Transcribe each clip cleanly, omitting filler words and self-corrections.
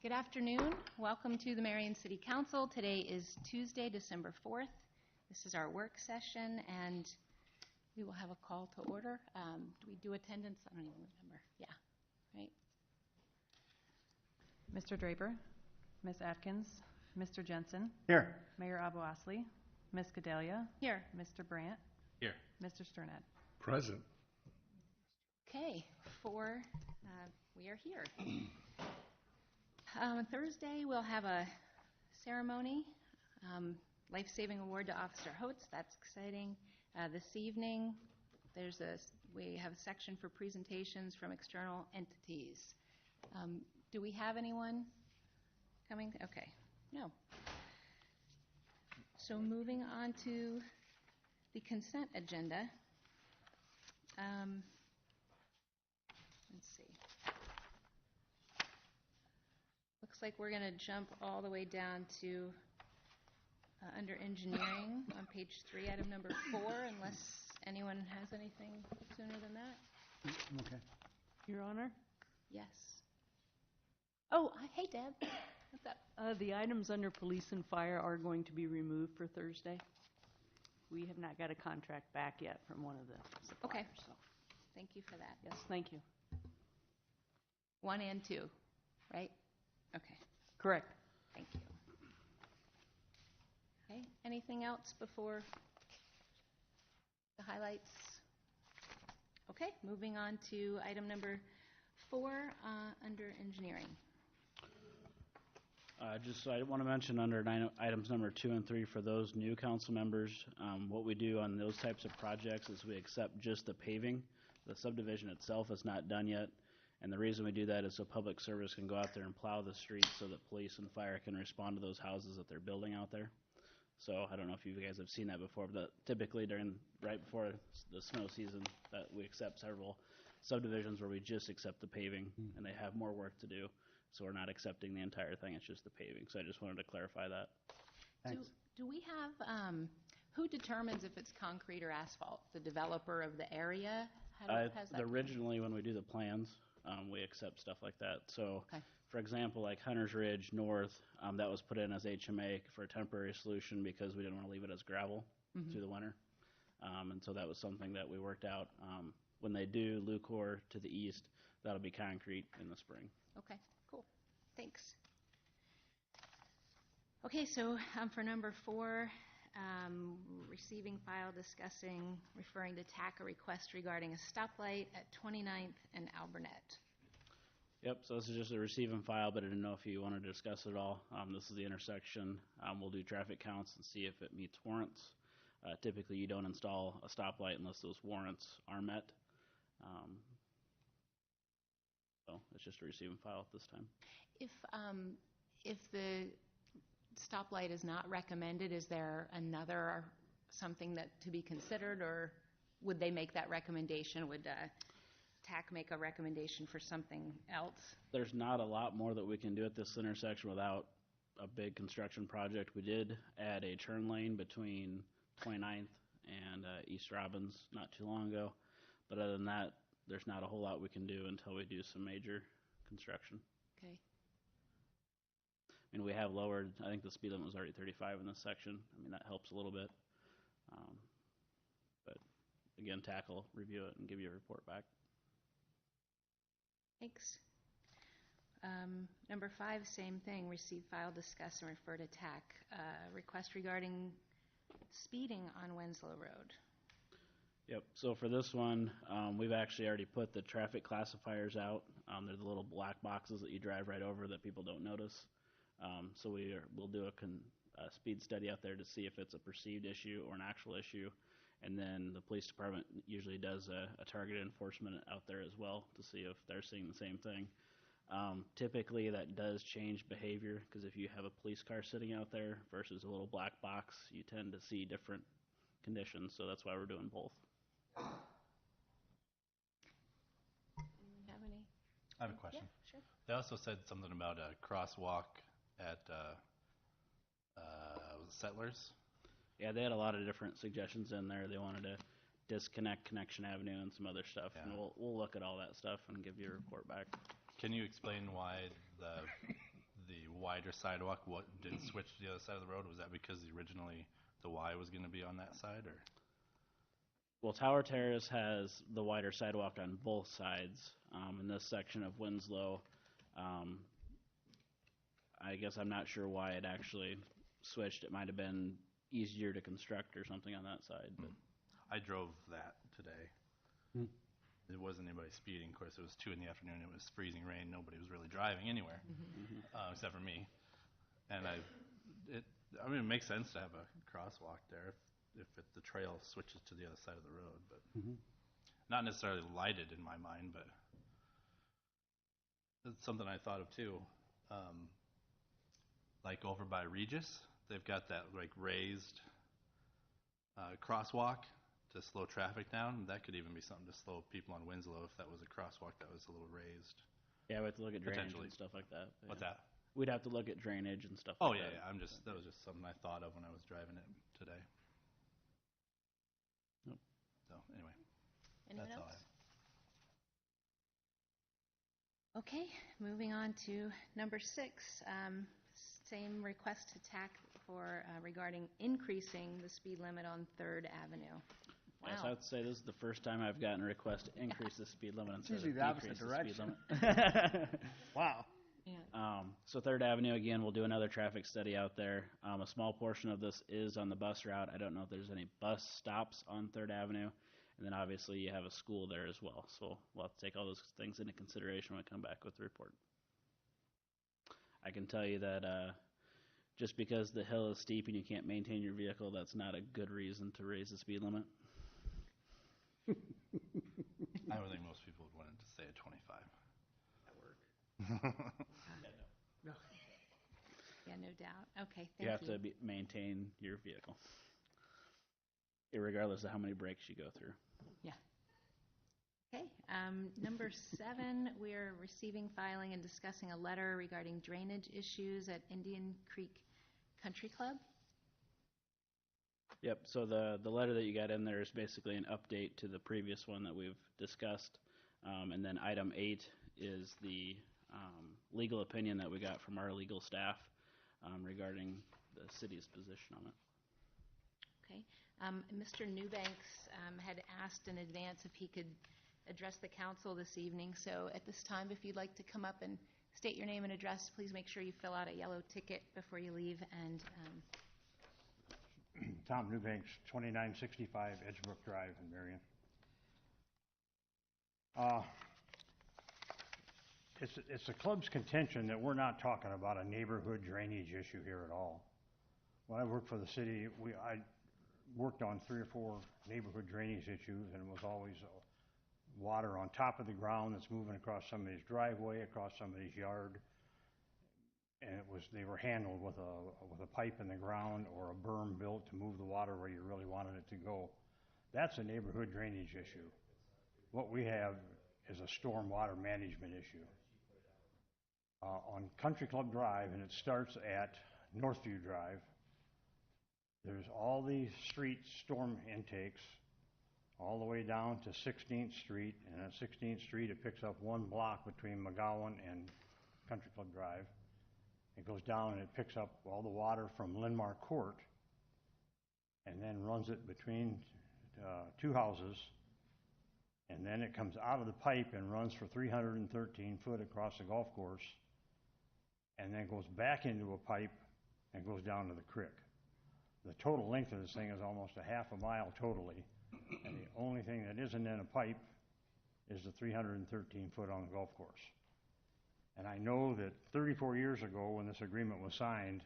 Good afternoon. Welcome to the Marion City Council. Today is Tuesday, December 4th. This is our work session, and we will have a call to order. Do we do attendance? I don't even remember. Yeah, right. Mr. Draper, Ms. Atkins, Mr. Jensen. Here. Mayor Abu-Osley, Ms. Gedalia. Here. Mr. Brandt. Here. Mr. Sternad. Present. Okay, we are here. Thursday, we'll have a ceremony, life-saving award to Officer Holtz. That's exciting. This evening, we have a section for presentations from external entities. Do we have anyone coming? Okay, no. So moving on to the consent agenda. Let's see. Looks like we're going to jump all the way down to under engineering on page 3, item number 4, unless anyone has anything sooner than that. Okay. Your Honor? Yes. Oh, hey, Deb. What's up? The items under police and fire are going to be removed for Thursday. We have not got a contract back yet from one of the suppliers. Okay. So. Thank you for that. Yes, thank you. 1 and 2, right? Okay. Correct. Thank you. Okay. Anything else before the highlights? Okay. Moving on to item number 4 under engineering. I want to mention under items number 2 and 3 for those new council members, what we do on those types of projects is we accept just the paving. The subdivision itself is not done yet, and the reason we do that is so public service can go out there and plow the streets so that police and fire can respond to those houses that they're building out there. So I don't know if you guys have seen that before, but typically right before the snow season that we accept several subdivisions where we just accept the paving and they have more work to do. So we're not accepting the entire thing, it's just the paving. So I just wanted to clarify that. Thanks. Do we have, who determines if it's concrete or asphalt? The developer of the area? Has that Originally, when we do the plans, we accept stuff like that. So, okay. For example, like Hunter's Ridge North, that was put in as HMA for a temporary solution because we didn't want to leave it as gravel through the winter. And so that was something that we worked out. When they do Lucor to the east, that'll be concrete in the spring. Okay, cool. Thanks. Okay, so for number 4, receiving file discussing, referring to TAC a request regarding a stoplight at 29th and Albernet. Yep, so this is just a receive and file, but I didn't know if you wanted to discuss it all. This is the intersection. We'll do traffic counts and see if it meets warrants. Typically, you don't install a stoplight unless those warrants are met. So it's just a receive and file at this time. If the stoplight is not recommended, is there something that to be considered, or would they make that recommendation? Would TAC make a recommendation for something else? There's not a lot more that we can do at this intersection without a big construction project. We did add a turn lane between 29th and East Robbins not too long ago, but other than that, there's not a whole lot we can do until we do some major construction. Okay. I mean, we have lowered, I think the speed limit was already 35 in this section. I mean, that helps a little bit. But again, TAC will review it and give you a report back. Thanks. Number 5, same thing, receive, file, discuss, and refer to TAC. Request regarding speeding on Winslow Road. Yep, so for this one, we've actually already put the traffic classifiers out. They're the little black boxes that you drive right over that people don't notice. So we'll do a speed study out there to see if it's a perceived issue or an actual issue. And then the police department usually does a targeted enforcement out there as well to see if they're seeing the same thing. Typically, that does change behavior because if you have a police car sitting out there versus a little black box, you tend to see different conditions. So that's why we're doing both. Have any? I have a question. Yeah, sure. They also said something about a crosswalk at Settlers. Yeah, they had a lot of different suggestions in there. They wanted to disconnect Connection Avenue and some other stuff. Yeah. And we'll look at all that stuff and give you a report back. Can you explain why the the wider sidewalk didn't switch to the other side of the road? Was that because originally the Y was going to be on that side, or? Well, Tower Terrace has the wider sidewalk on both sides. In this section of Winslow, I guess I'm not sure why it actually switched. It might have been easier to construct or something on that side. But I drove that today. Hmm. There wasn't anybody speeding. Of course, it was 2 in the afternoon. It was freezing rain. Nobody was really driving anywhere, except for me. And it makes sense to have a crosswalk there if the trail switches to the other side of the road, but not necessarily lighted in my mind. But it's something I thought of too. Like over by Regis, they've got that like raised crosswalk to slow traffic down. That could even be something to slow people on Winslow if that was a crosswalk that was a little raised. yeah, we have to look at drainage Potentially. and stuff like that. But What's yeah. that? We'd have to look at drainage and stuff Oh like yeah, that. yeah. That was just something I thought of when I was driving it today. Nope. So anyway, Anyone that's all else? Okay, moving on to number 6. Same request to TAC for regarding increasing the speed limit on 3rd Avenue. Wow. Yes, I would say this is the first time I've gotten a request to increase the speed limit instead usually of the opposite decrease the speed direction. limit. Wow. Yeah. So 3rd Avenue, again, we'll do another traffic study out there. A small portion of this is on the bus route. I don't know if there's any bus stops on 3rd Avenue. And then obviously you have a school there as well. So we'll have to take all those things into consideration when we come back with the report. I can tell you that just because the hill is steep and you can't maintain your vehicle, that's not a good reason to raise the speed limit. I would think most people would want it to stay at 25. At work. Yeah, no doubt. Okay, You thank have to maintain your vehicle, regardless of how many breaks you go through. Yeah. Okay, number 7, we are receiving, filing, and discussing a letter regarding drainage issues at Indian Creek Country Club. Yep, so the letter that you got in there is basically an update to the previous one that we've discussed. And then item 8 is the legal opinion that we got from our legal staff regarding the city's position on it. Okay. Mr. Newbanks had asked in advance if he could address the council this evening. So at this time, if you'd like to come up and state your name and address, please make sure you fill out a yellow ticket before you leave. And Tom Newbanks, 2965 Edgebrook Drive in Marion. It's the club's contention that we're not talking about a neighborhood drainage issue here at all. When I worked for the city, I worked on 3 or 4 neighborhood drainage issues, and it was always water on top of the ground that's moving across somebody's driveway, across somebody's yard, and they were handled with a pipe in the ground or a berm built to move the water where you really wanted it to go. That's a neighborhood drainage issue. What we have is a storm water management issue. On Country Club Drive, and it starts at Northview Drive, there's all these street storm intakes all the way down to 16th Street, and at 16th Street it picks up 1 block between McGowan and Country Club Drive. It goes down and it picks up all the water from Linmar Court and then runs it between 2 houses, and then it comes out of the pipe and runs for 313 foot across the golf course, and then goes back into a pipe and goes down to the creek. The total length of this thing is almost a half a mile totally, and the only thing that isn't in a pipe is the 313 foot on the golf course. And I know that 34 years ago when this agreement was signed,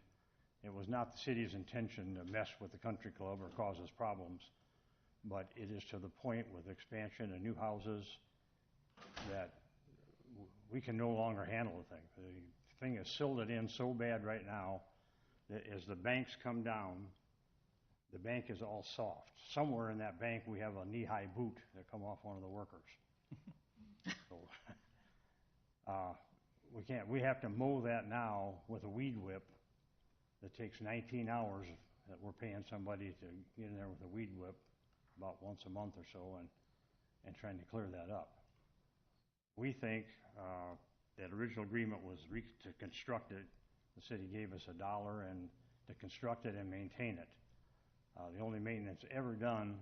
it was not the city's intention to mess with the country club or cause us problems, but it is to the point with expansion and new houses that we can no longer handle the thing. The thing is silted in so bad right now that as the banks come down, the bank is all soft. Somewhere in that bank we have a knee-high boot that come off one of the workers. So, we have to mow that now with a weed whip that takes 19 hours that we're paying somebody to get in there with a weed whip about once a month or so and trying to clear that up. We think that original agreement was to construct it The city gave us $1 and to construct it and maintain it. The only maintenance ever done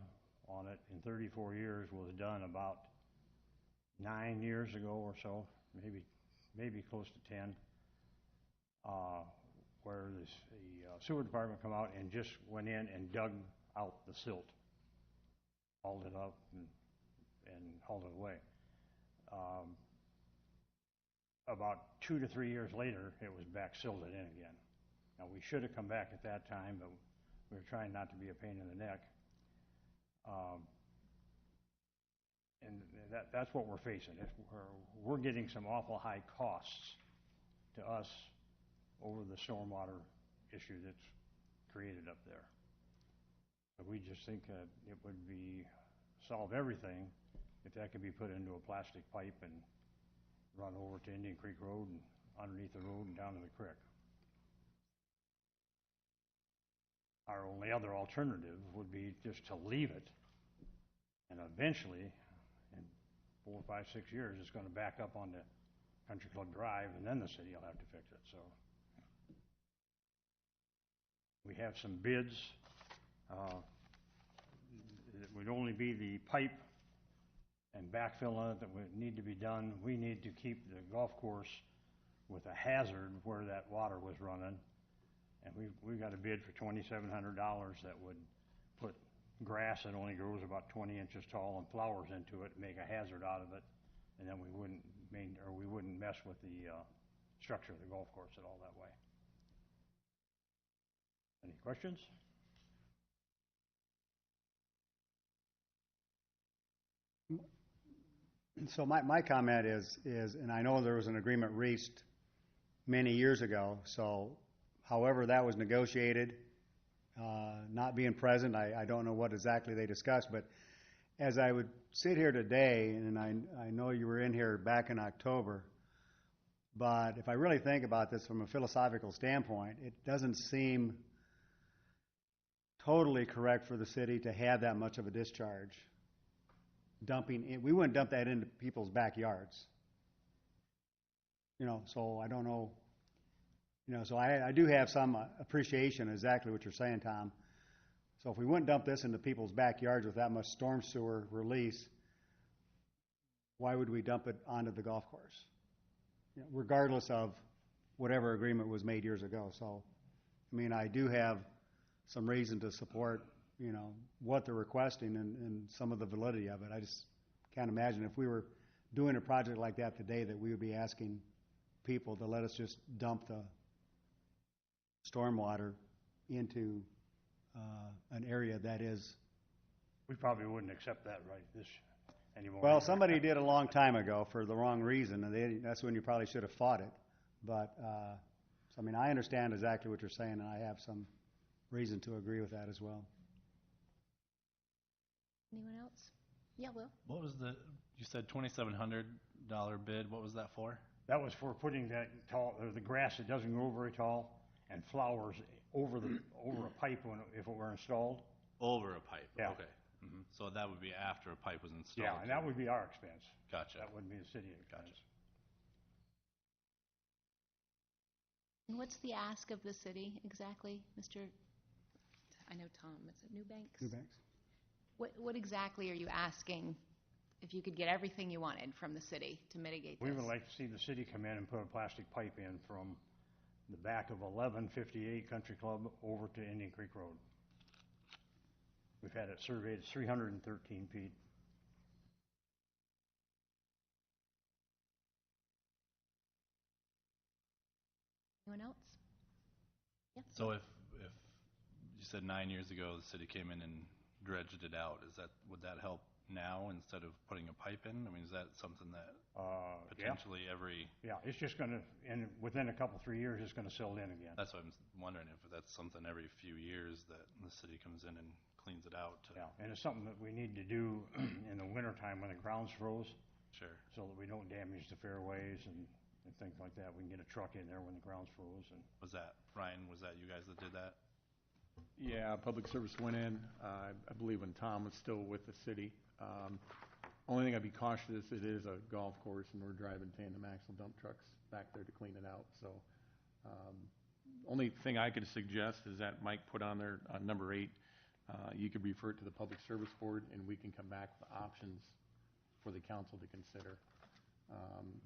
on it in 34 years was done about 9 years ago or so, maybe close to 10, where the sewer department come out and just went in and dug out the silt, hauled it up and hauled it away. About 2 to 3 years later, it was back silted in again. Now, we should have come back at that time, but we were trying not to be a pain in the neck. And that's what we're facing. We're getting some awful high costs to us over the stormwater issue that's created up there. But we just think that it would solve everything if that could be put into a plastic pipe and run over to Indian Creek Road and underneath the road and down to the creek. Our only other alternative would be just to leave it, and eventually, in 4, 5, 6 years, it's going to back up onto Country Club Drive, and then the city will have to fix it. So we have some bids. It would only be the pipe and backfill on it that would need to be done. We need to keep the golf course with a hazard where that water was running. And we got a bid for $2,700 that would put grass that only grows about 20 inches tall and flowers into it, make a hazard out of it, and then we wouldn't mess with the structure of the golf course at all that way. Any questions? So my comment is, and I know there was an agreement reached many years ago, so however that was negotiated, not being present, I don't know what exactly they discussed, but as I would sit here today, and I know you were in here back in October, but if I really think about this from a philosophical standpoint, it doesn't seem totally correct for the city to have that much of a discharge. We wouldn't dump that into people's backyards. So I don't know. So I do have some appreciation of exactly what you're saying, Tom. So if we wouldn't dump this into people's backyards with that much storm sewer release, why would we dump it onto the golf course? Regardless of whatever agreement was made years ago. So, I do have some reason to support, what they're requesting and some of the validity of it. I just can't imagine if we were doing a project like that today that we would be asking people to let us just dump the stormwater into an area that is. We probably wouldn't accept that right anymore. Well, somebody did a long time ago for the wrong reason, and that's when you probably should have fought it. But, I understand exactly what you're saying, and I have some reason to agree with that as well. Anyone else? Yeah, Will? What was you said $2,700 bid, what was that for? That was for putting that the grass that doesn't grow very tall and flowers over a pipe if it were installed. Over a pipe? Yeah. Okay. Mm-hmm. So that would be after a pipe was installed? Yeah, and that would be our expense. Gotcha. That wouldn't be the city expense. Gotcha. And what's the ask of the city exactly, Mr. I know Tom, is it Newbanks? Newbanks. What exactly are you asking if you could get everything you wanted from the city to mitigate this? We would like to see the city come in and put a plastic pipe in from the back of 1158 Country Club over to Indian Creek Road. We've had it surveyed, it's 313 feet. Anyone else? Yeah. So if you said 9 years ago the city came in and dredged it out, would that help now instead of putting a pipe in? Is that something that potentially Yeah, it's just going to, within a couple, 3 years, it's going to silt in again. That's what I'm wondering, if that's something every few years that the city comes in and cleans it out. Yeah, and it's something that we need to do in the wintertime when the ground's froze. Sure. So that we don't damage the fairways and things like that. We can get a truck in there when the ground's froze. Was that, Ryan, was that you guys that did that? Yeah, Public Service went in, I believe when Tom was still with the city. Only thing I'd be cautious is it is a golf course and we're driving tandem axle dump trucks back there to clean it out. So Only thing I could suggest is that Mike put on there, on number 8, you could refer it to the Public Service Board, and we can come back with options for the council to consider.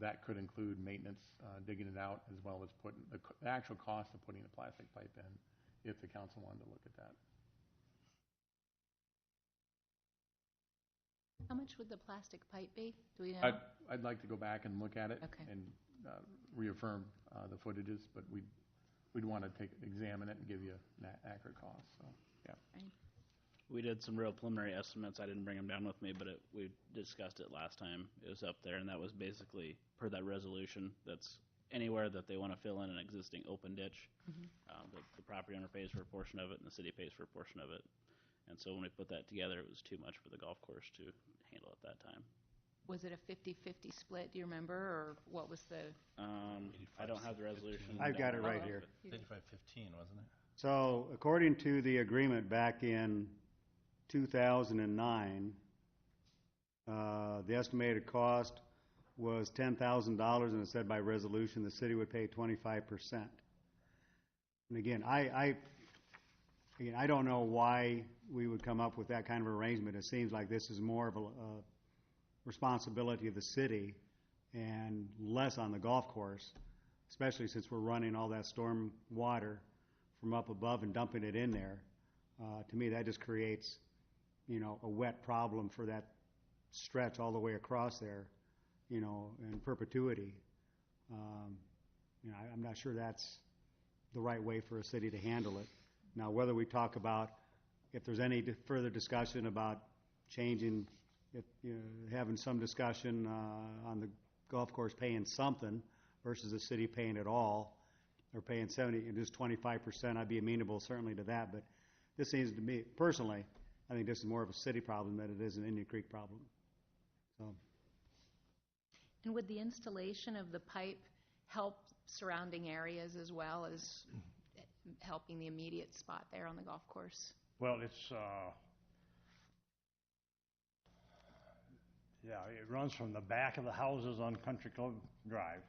That could include maintenance, digging it out, as well as putting, the actual cost of putting the plastic pipe in, if the council wanted to look at that. How much would the plastic pipe be? Do we know? I'd like to go back and look at it Okay. and reaffirm the footages, but we'd want to examine it and give you an accurate cost, so, yeah. We did some real preliminary estimates. I didn't bring them down with me, but we discussed it last time. It was up there, and that was basically, per that resolution, that's anywhere that they want to fill in an existing open ditch. The property owner pays for a portion of it, and the city pays for a portion of it. And so when we put that together, it was too much for the golf course to handle at that time. Was it a 50-50 split, do you remember, or what was the? I don't have the resolution. I've got it down right below, here. but 85-15, wasn't it? So according to the agreement back in 2009, the estimated cost was $10,000, and it said by resolution the city would pay 25%. And again, I don't know why we would come up with that kind of arrangement. It seems like this is more of a responsibility of the city and less on the golf course, especially since we're running all that storm water from up above and dumping it in there. To me, that just creates, a wet problem for that stretch all the way across there, in perpetuity. I'm not sure that's the right way for a city to handle it. Now, whether we talk about, if there's any further discussion about changing, having some discussion on the golf course paying something versus the city paying it all, or paying 70 and just 25%, I'd be amenable certainly to that. But this seems to me, personally, I think this is more of a city problem than it is an Indian Creek problem. So. And would the installation of the pipe help surrounding areas as well as helping the immediate spot there on the golf course? Well, it's, it runs from the back of the houses on Country Club Drive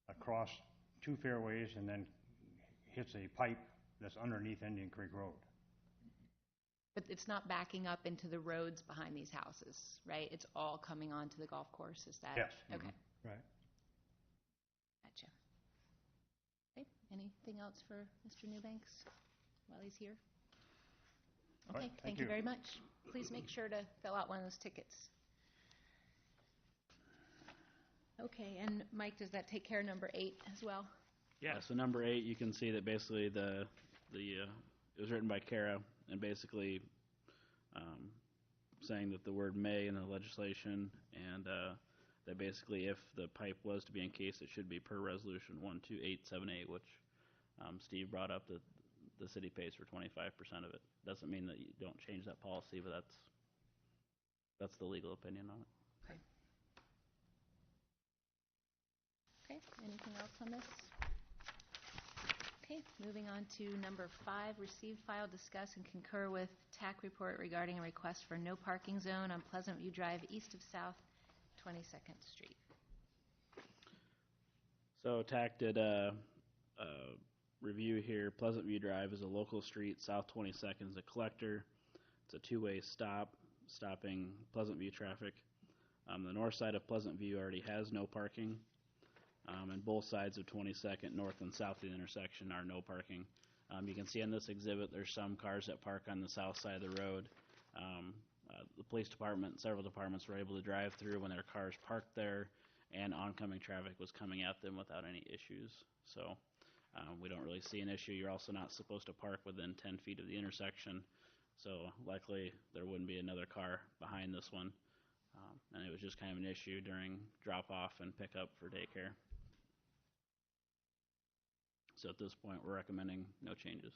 across 2 fairways and then hits a pipe that's underneath Indian Creek Road. But it's not backing up into the roads behind these houses, right? It's all coming onto the golf course, is that? Yes. Okay. Right. Gotcha. Okay, anything else for Mr. Newbanks while he's here? All Okay, right, thank you very much. Please make sure to fill out one of those tickets. Okay, and Mike, does that take care of number 8 as well? Yeah, so number 8, you can see that basically it was written by Kara, and basically saying that the word may in the legislation, and that basically if the pipe was to be encased, it should be per resolution 12878, which Steve brought up, that the city pays for 25% of it. Doesn't mean that you don't change that policy, but that's the legal opinion on it. Okay. Okay, anything else on this? Okay, moving on to number 5, receive, file, discuss, and concur with TAC report regarding a request for no parking zone on Pleasant View Drive east of South 22nd Street. So TAC did a review here. Pleasant View Drive is a local street. South 22nd is a collector. It's a 2-way stopping Pleasant View traffic. The north side of Pleasant View already has no parking. And both sides of 22nd, north and south of the intersection, are no parking. You can see on this exhibit there's some cars that park on the south side of the road. The police department and several departments were able to drive through when their cars parked there, and oncoming traffic was coming at them without any issues. So we don't really see an issue. You're also not supposed to park within 10 feet of the intersection, so likely there wouldn't be another car behind this one. And it was just kind of an issue during drop-off and pickup for daycare. So at this point, we're recommending no changes.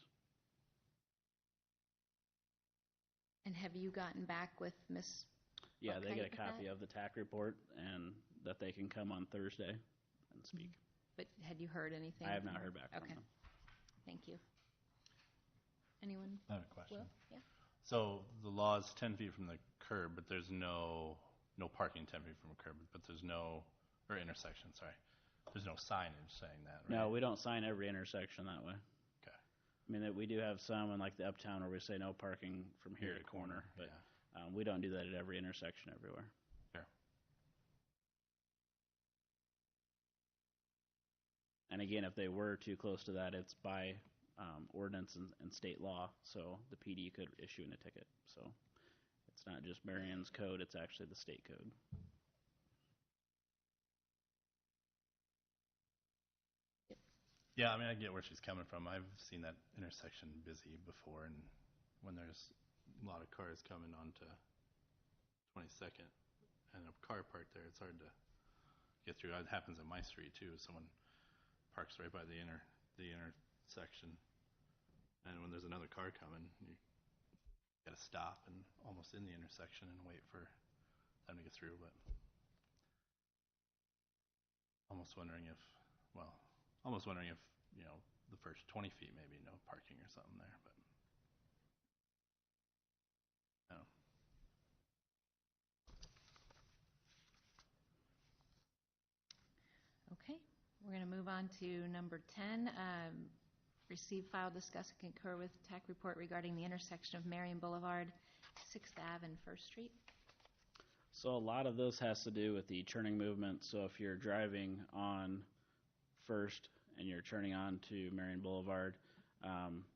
And have you gotten back with Ms. Yeah, they Okay get a with copy that? of the TAC report, and that they can come on Thursday and speak. But had you heard anything? I have not from- heard back from Okay, them. thank you. Anyone? I have a question. Will? Yeah. So the law is 10 feet from the curb, but there's no parking 10 feet from a curb, but there's no, or intersection, sorry. there's no signage saying that, right? No, we don't sign every intersection that way. Okay. I mean, we do have some in like the uptown where we say no parking from here to corner, but Yeah. we don't do that at every intersection everywhere. Fair. And again, if they were too close to that, it's by ordinance and state law, so the PD could issue a ticket. So it's not just Marion's code, it's actually the state code. Yeah, I mean, I get where she's coming from. I've seen that intersection busy before, and when there's a lot of cars coming onto 22nd and a car parked there, it's hard to get through. It happens on my street too. Someone parks right by the intersection, and when there's another car coming, you got to stop and almost in the intersection and wait for them to get through. But almost wondering if the first 20 feet maybe no parking or something there, but no. Okay, we're going to move on to number 10. Receive, file, discuss, and concur with TAC report regarding the intersection of Marion Boulevard, 6th Ave, and 1st Street. So a lot of this has to do with the turning movement. So if you're driving on First and you're turning on to Marion Boulevard,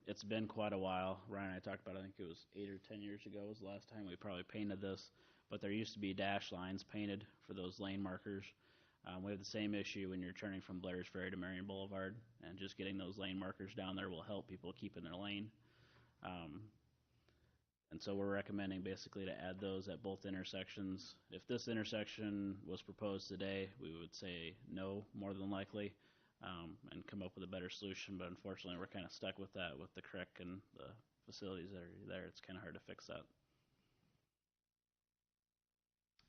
it's been quite a while. Ryan and I talked about it, I think it was 8 or 10 years ago was the last time we probably painted this, but there used to be dash lines painted for those lane markers. We have the same issue when you're turning from Blair's Ferry to Marion Boulevard, and just getting those lane markers down there will help people keep in their lane. And so we're recommending basically to add those at both intersections. If this intersection was proposed today, we would say no, more than likely, and come up with a better solution. But unfortunately, we're kind of stuck with that with the creek and the facilities that are there. It's kind of hard to fix that.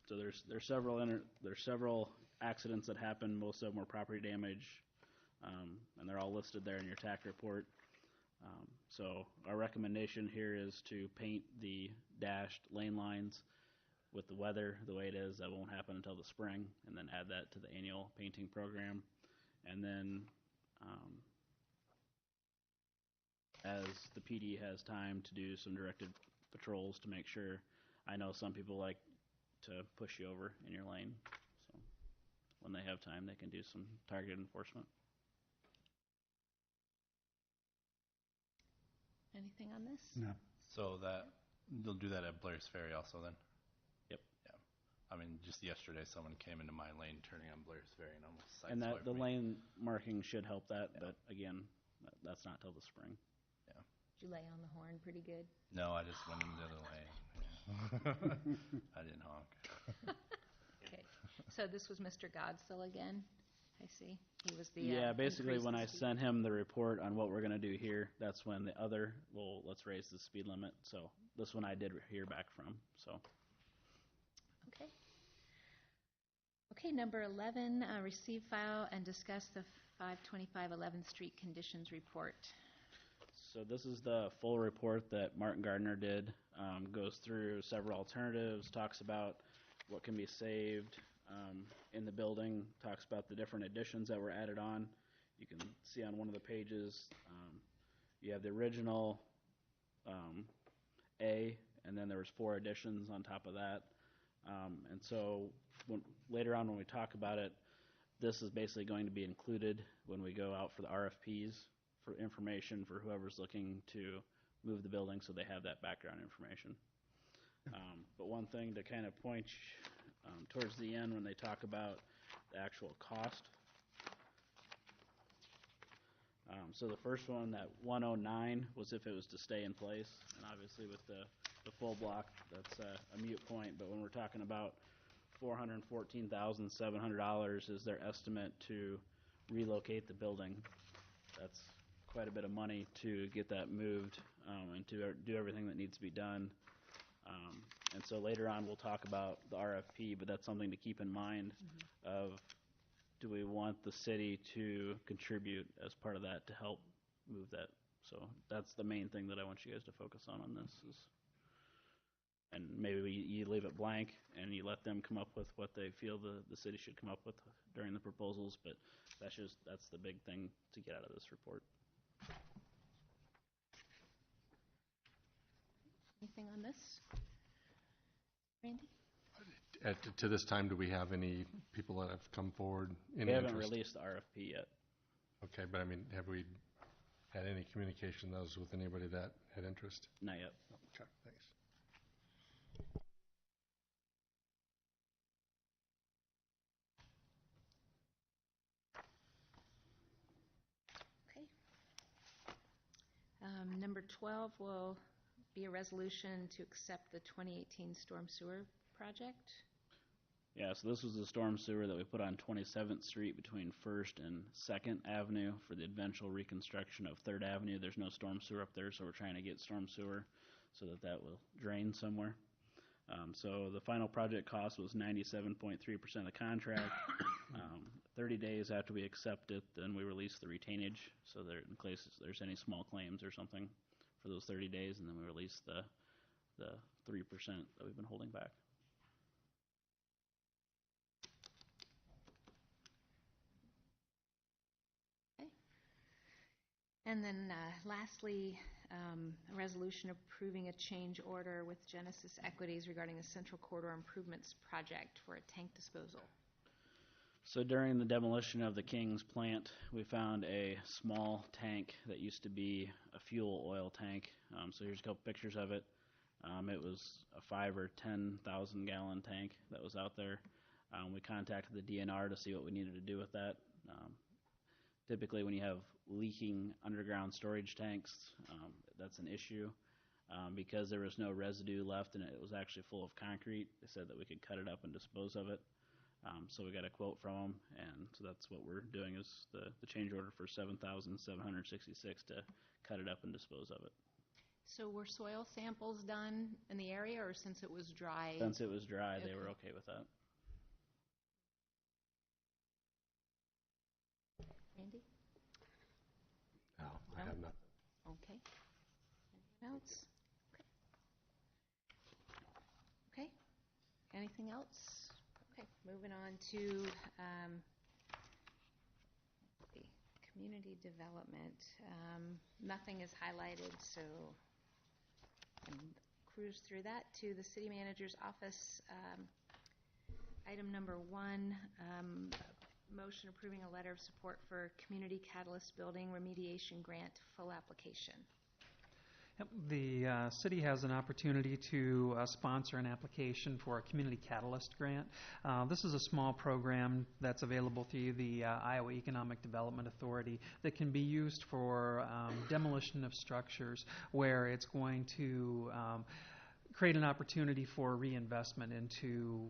So there's several accidents that happen. Most of them were property damage, and they're all listed there in your TAC report. So our recommendation here is to paint the dashed lane lines with the weather the way it is. That won't happen until the spring, and then add that to the annual painting program. And then as the PD has time to do some directed patrols to make sure, I know some people like to push you over in your lane. So when they have time, they can do some targeted enforcement. Anything on this? No. So that they'll do that at Blair's Ferry also then? Yep. Yeah. I mean, just yesterday someone came into my lane turning on Blair's Ferry and almost And sideswiped the me. lane marking should help that, Yeah. but again, that's not till the spring. Yeah. Did you lay on the horn pretty good? No, I just went into the other lane. Yeah. I didn't honk. Okay. So this was Mr. Godsill again, I see. He was the Yeah, basically when I increase in speed. sent him the report on what we're going to do here, that's when the other, well, let's raise the speed limit. So this one I did hear back from, so. Okay. Okay, number 11, receive, file, and discuss the 525 11th Street conditions report. So this is the full report that Martin Gardner did, goes through several alternatives, talks about what can be saved in the building, talks about the different additions that were added on. You can see on one of the pages, you have the original A, and then there was 4 additions on top of that. And so later on when we talk about it, this is basically going to be included when we go out for the RFPs for information for whoever's looking to move the building, so they have that background information. But one thing to kind of point towards the end when they talk about the actual cost. So the first one, that 109, was if it was to stay in place, and obviously with the full block, that's a moot point. But when we're talking about $414,700 is their estimate to relocate the building. That's quite a bit of money to get that moved and to do everything that needs to be done. And so later on we'll talk about the RFP, but that's something to keep in mind of, do we want the city to contribute as part of that to help move that? So that's the main thing that I want you guys to focus on this is. And maybe you leave it blank and you let them come up with what they feel the city should come up with during the proposals, but that's the big thing to get out of this report. Anything on this? Randy? To this time, do we have any people that have come forward? We haven't released the RFP yet. Okay, but I mean, have we had any communication those with anybody that had interest? Not yet. Okay, thanks. Okay. Number 12 will be a resolution to accept the 2018 storm sewer project. Yeah, so this was the storm sewer that we put on 27th Street between 1st and 2nd Avenue for the eventual reconstruction of 3rd Avenue. There's no storm sewer up there, so we're trying to get storm sewer so that will drain somewhere. So the final project cost was 97.3% of the contract. 30 days after we accept it, then we release the retainage, so that in case there's any small claims or something for those 30 days, and then we release the 3% that we've been holding back. And then lastly, a resolution approving a change order with Genesis Equities regarding the Central Corridor Improvements Project for a tank disposal. So during the demolition of the King's plant, we found a small tank that used to be a fuel oil tank. So here's a couple pictures of it. It was a 5 or 10,000 gallon tank that was out there. We contacted the DNR to see what we needed to do with that. Typically when you have leaking underground storage tanks, that's an issue. Because there was no residue left and it was actually full of concrete, they said that we could cut it up and dispose of it. So we got a quote from them, and so that's what we're doing is the change order for $7,766 to cut it up and dispose of it. So were soil samples done in the area, or since it was dry? Since it was dry, Okay. They were okay with that. Randy? No, I have not. Okay. Anything else? Okay. Anything else? Okay, moving on to the community development. Nothing is highlighted, so I'll cruise through that to the city manager's office. Item number 1, motion approving a letter of support for Community Catalyst Building Remediation Grant full application. Yep. The city has an opportunity to sponsor an application for a Community Catalyst grant. This is a small program that's available through the Iowa Economic Development Authority that can be used for demolition of structures where it's going to create an opportunity for reinvestment into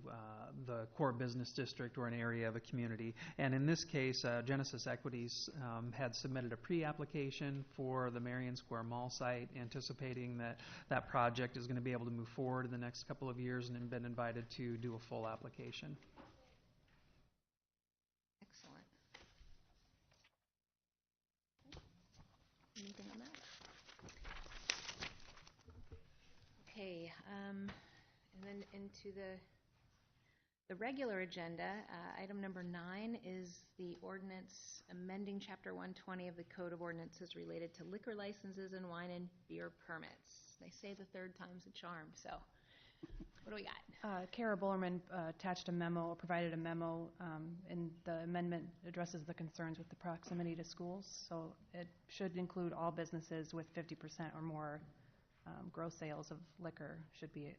the core business district or an area of a community. And in this case, Genesis Equities had submitted a pre-application for the Marion Square Mall site, anticipating that that project is going to be able to move forward in the next couple of years, and have been invited to do a full application. Excellent. Anything on that? Okay, and then into the regular agenda, item number 9 is the ordinance amending Chapter 120 of the Code of Ordinances related to liquor licenses and wine and beer permits. They say the third time's a charm, so what do we got? Kara Bullerman attached a memo, or provided a memo, and the amendment addresses the concerns with the proximity to schools. So it should include all businesses with 50% or more gross sales of liquor should be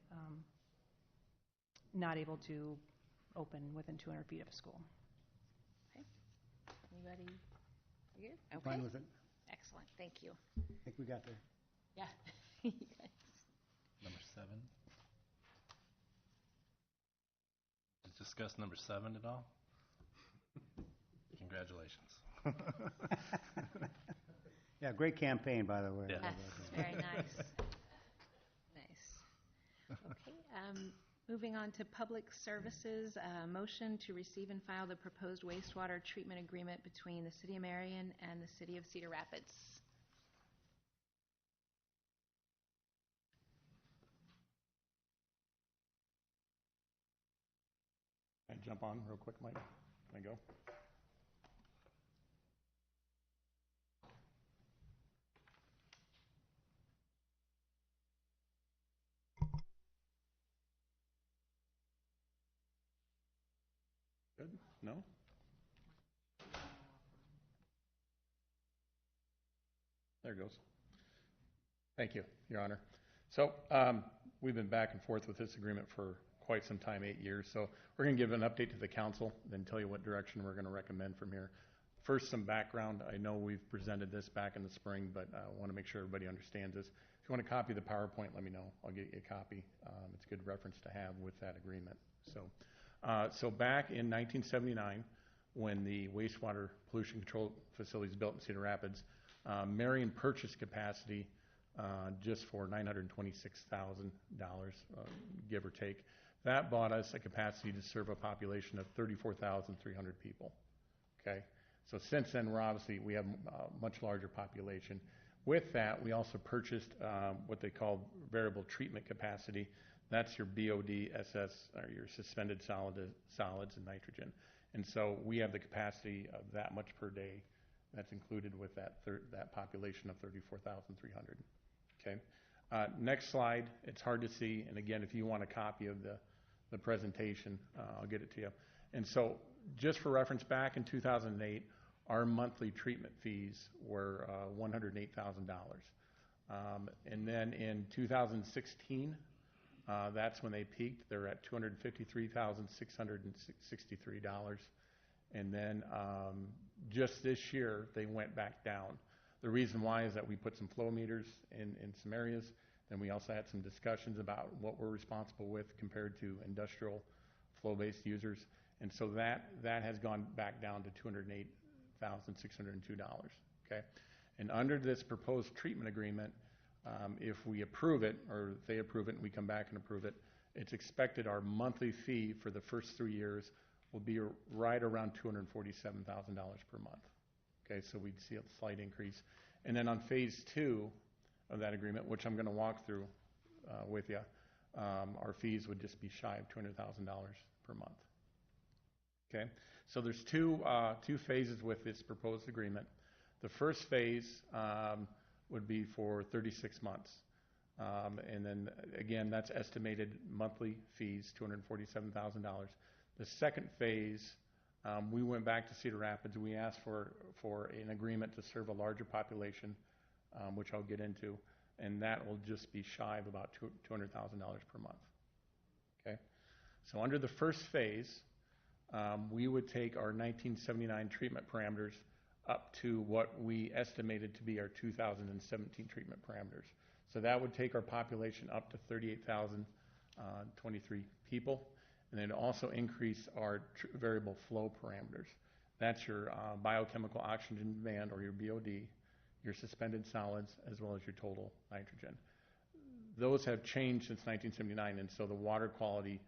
not able to open within 200 feet of a school. Okay. Anybody? You good? I'm Okay. fine with it. Excellent. Thank you. I think we got there. Yeah. Number 7. Discuss number 7 at all? Congratulations. Yeah, great campaign, by the way. Yeah. Yes, very nice. Nice. Okay, moving on to public services, motion to receive and file the proposed wastewater treatment agreement between the City of Marion and the City of Cedar Rapids. jump on real quick, Mike? Can I go? Good? No? There it goes. Thank you, Your Honor. So we've been back and forth with this agreement for quite some time, 8 years. So we're going to give an update to the council, then tell you what direction we're going to recommend from here. First, some background. I know we've presented this back in the spring, but I want to make sure everybody understands this. If you want a copy of the PowerPoint, let me know. I'll get you a copy. It's a good reference to have with that agreement. So back in 1979, when the wastewater pollution control facility was built in Cedar Rapids, Marion purchased capacity just for $926,000, give or take. That bought us a capacity to serve a population of 34,300 people. Okay, so since then we have a much larger population. With that, we also purchased what they call variable treatment capacity. That's your BOD, SS, or your suspended solids and nitrogen. And so we have the capacity of that much per day. That's included with that population of 34,300. Okay. Next slide. It's hard to see. And again, if you want a copy of the presentation, I'll get it to you. And so just for reference, back in 2008, our monthly treatment fees were $108,000. And then in 2016, that's when they peaked. They're at $253,663. And then just this year, they went back down. The reason why is that we put some flow meters in some areas, and we also had some discussions about what we're responsible with compared to industrial flow-based users. And so that has gone back down to $208,602, okay? And under this proposed treatment agreement, if we approve it, or if they approve it and we come back and approve it, it's expected our monthly fee for the first 3 years will be right around $247,000 per month. Okay, so we'd see a slight increase. And then on phase 2 of that agreement, which I'm going to walk through with you, our fees would just be shy of $200,000 per month. Okay, so there's two phases with this proposed agreement. The first phase would be for 36 months. And then again, that's estimated monthly fees, $247,000. The second phase, we went back to Cedar Rapids. We asked for an agreement to serve a larger population, which I'll get into, and that will just be shy of about $200,000 per month. Okay, so under the first phase, we would take our 1979 treatment parameters up to what we estimated to be our 2017 treatment parameters. So that would take our population up to 38,023 people. And then also increase our variable flow parameters. That's your biochemical oxygen demand, or your BOD, your suspended solids, as well as your total nitrogen. Those have changed since 1979, and so the water quality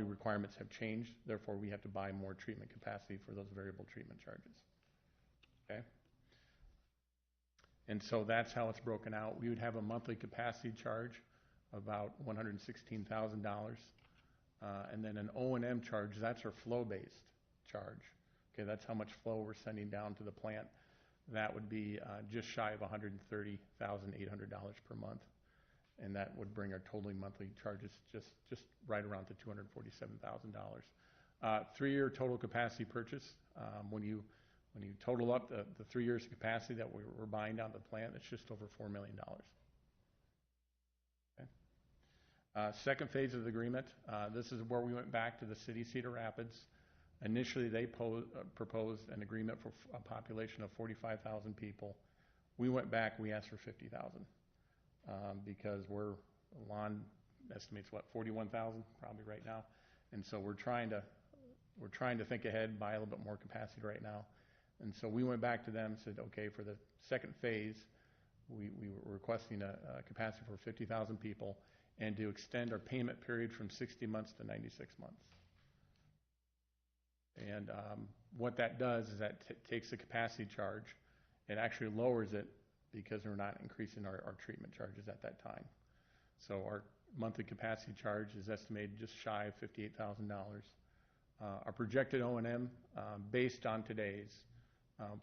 requirements have changed. Therefore, we have to buy more treatment capacity for those variable treatment charges. Okay? And so that's how it's broken out. We would have a monthly capacity charge about $116,000, and then an O&M charge. That's our flow-based charge. Okay, that's how much flow we're sending down to the plant. That would be just shy of $130,800 per month, and that would bring our total monthly charges just right around to $247,000. 3-year total capacity purchase. When you total up the 3 years of capacity that we're buying down the plant, it's just over $4 million. Second phase of the agreement, this is where we went back to the city of Cedar Rapids. Initially, they proposed an agreement for a population of 45,000 people. We went back, we asked for 50,000 because Lon estimates, 41,000 probably right now. And so we're trying to think ahead, buy a little bit more capacity right now. And so we went back to them and said, okay, for the second phase, we were requesting a capacity for 50,000 people, and to extend our payment period from 60 months to 96 months. And what that does is that takes the capacity charge, it actually lowers it because we're not increasing our treatment charges at that time. So monthly capacity charge is estimated just shy of $58,000. Our projected O&M, based on today's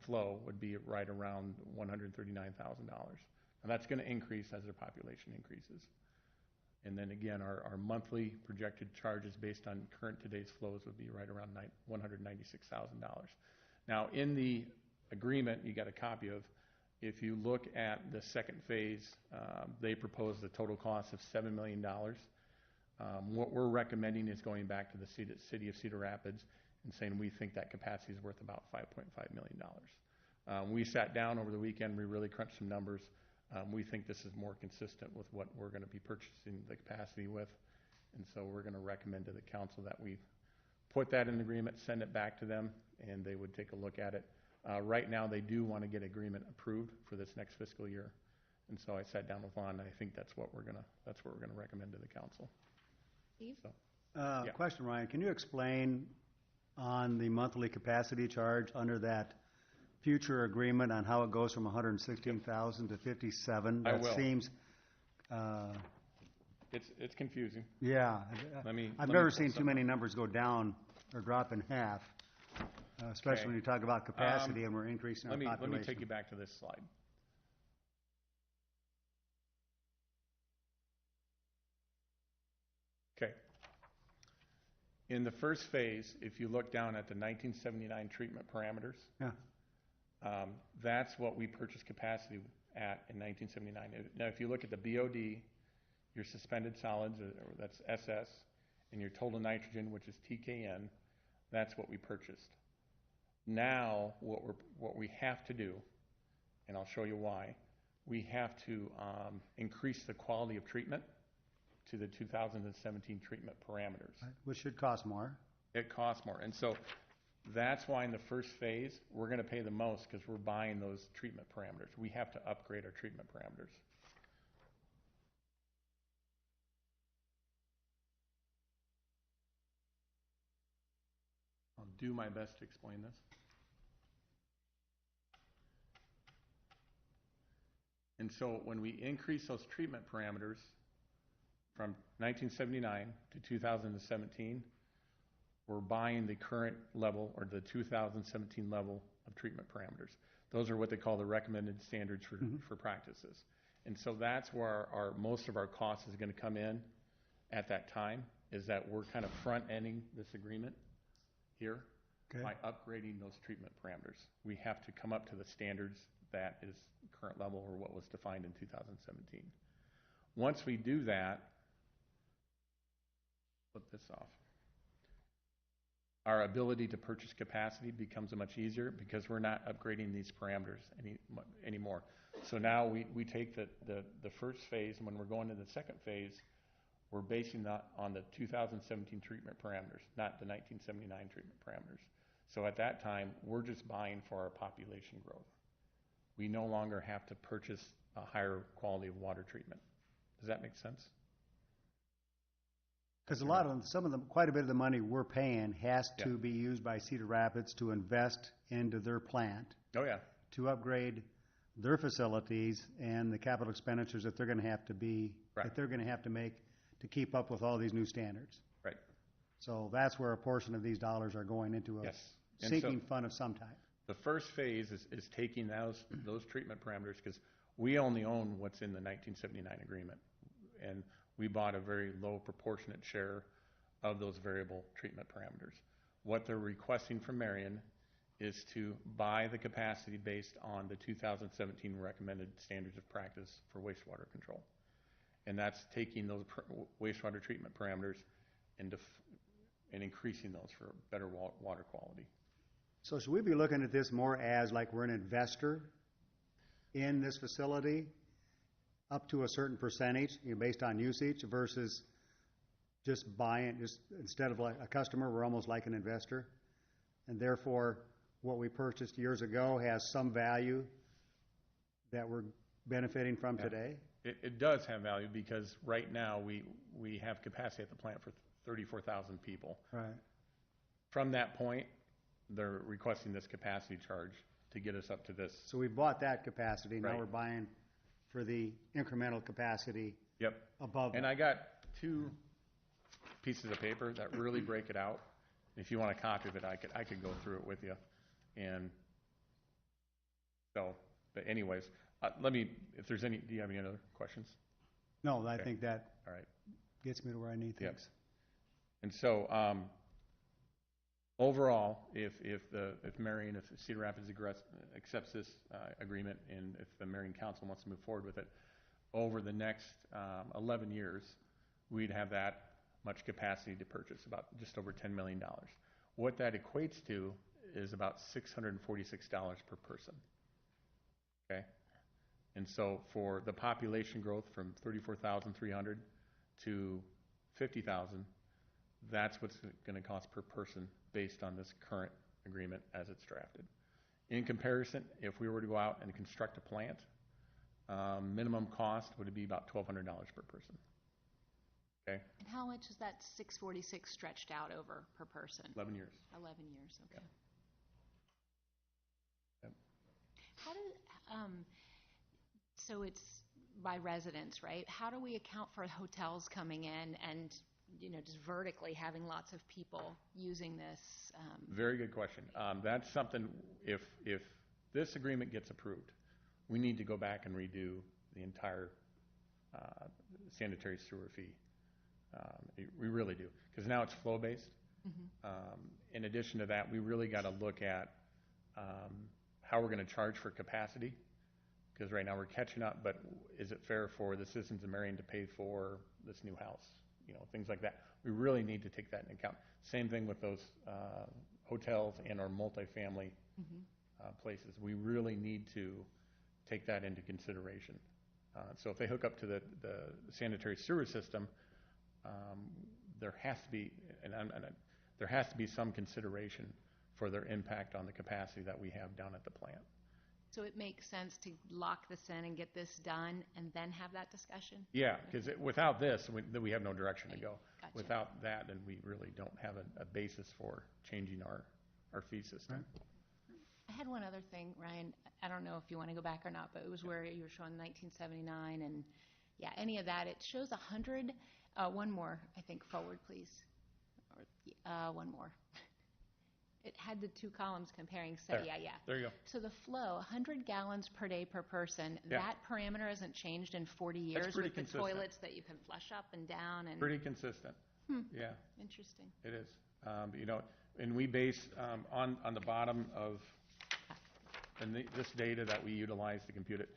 flow, would be right around $139,000. And that's going to increase as their population increases. And then again, our monthly projected charges based on current today's flows would be right around $196,000. Now, in the agreement you got a copy of, if you look at the second phase, they proposed a total cost of $7 million. What we're recommending is going back to the city of Cedar Rapids and saying we think that capacity is worth about $5.5 million. We sat down over the weekend, we really crunched some numbers. We think this is more consistent with what we're going to be purchasing the capacity with, and so we're going to recommend to the council that we put that in agreement, send it back to them, and they would take a look at it. Right now, they do want to get agreement approved for this next fiscal year, and so I sat down with Lon, and I think that's what we're going to recommend to the council. Steve? So, Yeah. Question, Ryan, can you explain on the monthly capacity charge under that future agreement on how it goes from 116,000 to 57? I That will. seems, it's confusing. yeah. Let me I've pull never seen too something many up. numbers go down or drop in half, especially Okay. when you talk about capacity and we're increasing our population. Let me take you back to this slide. Okay. In the first phase, if you look down at the 1979 treatment parameters, Yeah. That's what we purchased capacity at in 1979. Now, if you look at the BOD, your suspended solids, or that's SS, and your total nitrogen, which is TKN, that's what we purchased. Now, what we have to do, and I'll show you why, we have to increase the quality of treatment to the 2017 treatment parameters. Which should cost more. It costs more. And so that's why in the first phase, we're going to pay the most because we're buying those treatment parameters. We have to upgrade our treatment parameters. I'll do my best to explain this. And so when we increase those treatment parameters from 1979 to 2017, we're buying the current level or the 2017 level of treatment parameters. Those are what they call the recommended standards for practices. And so that's where our most of our cost is going to come in at that time, is that we're kind of front-ending this agreement here by upgrading those treatment parameters. We have to come up to the standards that is current level or what was defined in 2017. Once we do that, flip this off. Our ability to purchase capacity becomes much easier because we're not upgrading these parameters anymore. So now we take the first phase, and when we're going to the second phase, we're basing that on the 2017 treatment parameters, not the 1979 treatment parameters. So at that time, we're just buying for our population growth. We no longer have to purchase a higher quality of water treatment. Does that make sense? Because quite a bit of the money we're paying has to be used by Cedar Rapids to invest into their plant. Oh, yeah. To upgrade their facilities and the capital expenditures that they're going to have to make to keep up with all these new standards. Right. So that's where a portion of these dollars are going into a sinking fund of some type. The first phase is taking those treatment parameters because we only own what's in the 1979 agreement. And we bought a very low proportionate share of those variable treatment parameters. What they're requesting from Marion is to buy the capacity based on the 2017 recommended standards of practice for wastewater control. And that's taking those wastewater treatment parameters and increasing those for better water quality. So should we be looking at this more as like we're an investor in this facility up to a certain percentage, based on usage, versus just buying, instead of like a customer, we're almost like an investor, and therefore what we purchased years ago has some value that we're benefiting from today? It does have value because right now we have capacity at the plant for 34,000 people. Right. From that point, they're requesting this capacity charge to get us up to this. So we bought that capacity, now Right. we're buying for the incremental capacity above And that. I got 2 pieces of paper that really break it out. If you want a copy of it, I could go through it with you. And so, but anyways, if there's any, do you have any other questions? No, I Okay. think that All right. gets me to where I need Yep. things. And so, overall, if Marion, if Cedar Rapids accepts this agreement, and if the Marion Council wants to move forward with it, over the next 11 years, we'd have that much capacity to purchase, about just over $10 million. What that equates to is about $646 per person. Okay? And so for the population growth from 34,300 to 50,000, that's what's going to cost per person based on this current agreement as it's drafted. In comparison, if we were to go out and construct a plant, minimum cost would be about $1,200 per person. Okay? And how much is that 646 stretched out over per person? 11 years. 11 years, okay. Yep. How do, so it's by residents, right? How do we account for hotels coming in and, just vertically having lots of people using this? Very good question. That's something, if this agreement gets approved, we need to go back and redo the entire sanitary sewer fee. We really do, because now it's flow-based. In addition to that, we really got to look at how we're going to charge for capacity, because right now we're catching up, but is it fair for the citizens of Marion to pay for this new house? Things like that. We really need to take that into account. Same thing with those hotels and our multifamily places. We really need to take that into consideration. So if they hook up to the sanitary sewer system, there has to be, there has to be some consideration for their impact on the capacity that we have down at the plant. So it makes sense to lock this in and get this done and then have that discussion? Yeah, because without this, we have no direction to go. Gotcha. Without that, then we really don't have a basis for changing our fee system. I had one other thing, Ryan. I don't know if you want to go back or not, but it was where you were showing 1979 and, yeah, any of that. It shows 100. One more, I think, forward, please. Or one more. It had the 2 columns comparing. So, There. yeah. There you go. So the flow, 100 gallons per day per person, Yeah. that parameter hasn't changed in 40 years pretty with the consistent. toilets that you can flush up and down. And Pretty consistent. Yeah, Interesting. it is. And we base on the bottom of this data that we utilize to compute it.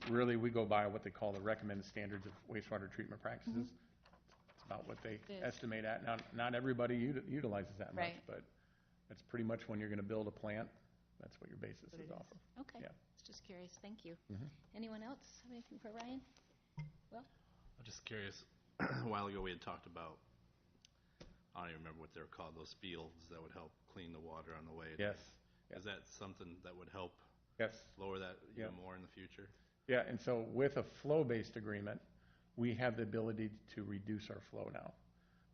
Really, we go by what they call the recommended standards of wastewater treatment practices. It's about what they estimate at. Now, not everybody utilizes that much, Right. but that's pretty much when you're going to build a plant. That's what your basis is off of. Okay. Yeah. I was just curious. Thank you. Mhm. Anyone else have anything for Ryan? Will? I'm just curious, a while ago we had talked about, I don't even remember what they were called, those fields that would help clean the water on the way. Yes. Is that something that would help Yes. lower that Yeah. even more in the future? Yeah, and so with a flow-based agreement, we have the ability to reduce our flow now.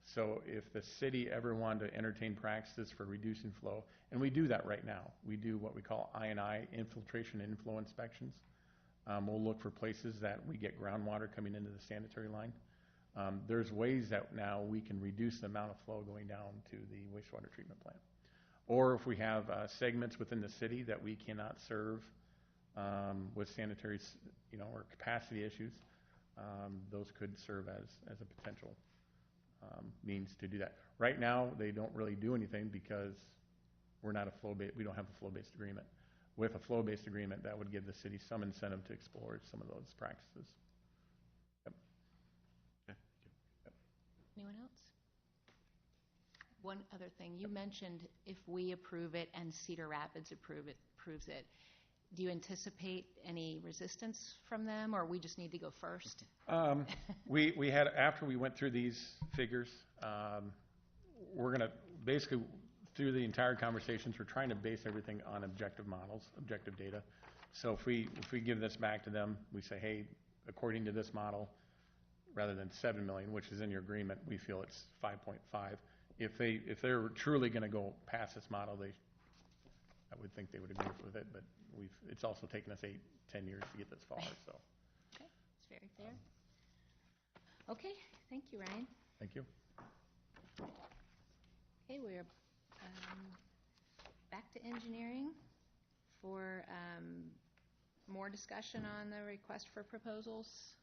So if the city ever wanted to entertain practices for reducing flow, and we do that right now, we do what we call I&I, infiltration and inflow inspections. We'll look for places that we get groundwater coming into the sanitary line. There's ways that now we can reduce the amount of flow going down to the wastewater treatment plant. Or if we have segments within the city that we cannot serve with sanitary, or capacity issues, those could serve as a potential means to do that. Right now, they don't really do anything because we don't have a flow-based agreement. With a flow-based agreement, that would give the city some incentive to explore some of those practices. Yep. Okay. Anyone else? One other thing. You mentioned if we approve it and Cedar Rapids approves it, do you anticipate any resistance from them, or we just need to go first? We had, after we went through these figures, we're going to basically, through the entire conversations, we're trying to base everything on objective models, objective data. So if we give this back to them, we say, hey, according to this model, rather than 7 million, which is in your agreement, we feel it's 5.5. If they're truly going to go past this model, I would think they would agree with it, but it's also taken us 8-10 years to get this far. So Okay, it's very fair. Okay, thank you, Ryan. Thank you. Okay, we're back to engineering for more discussion on the request for proposals.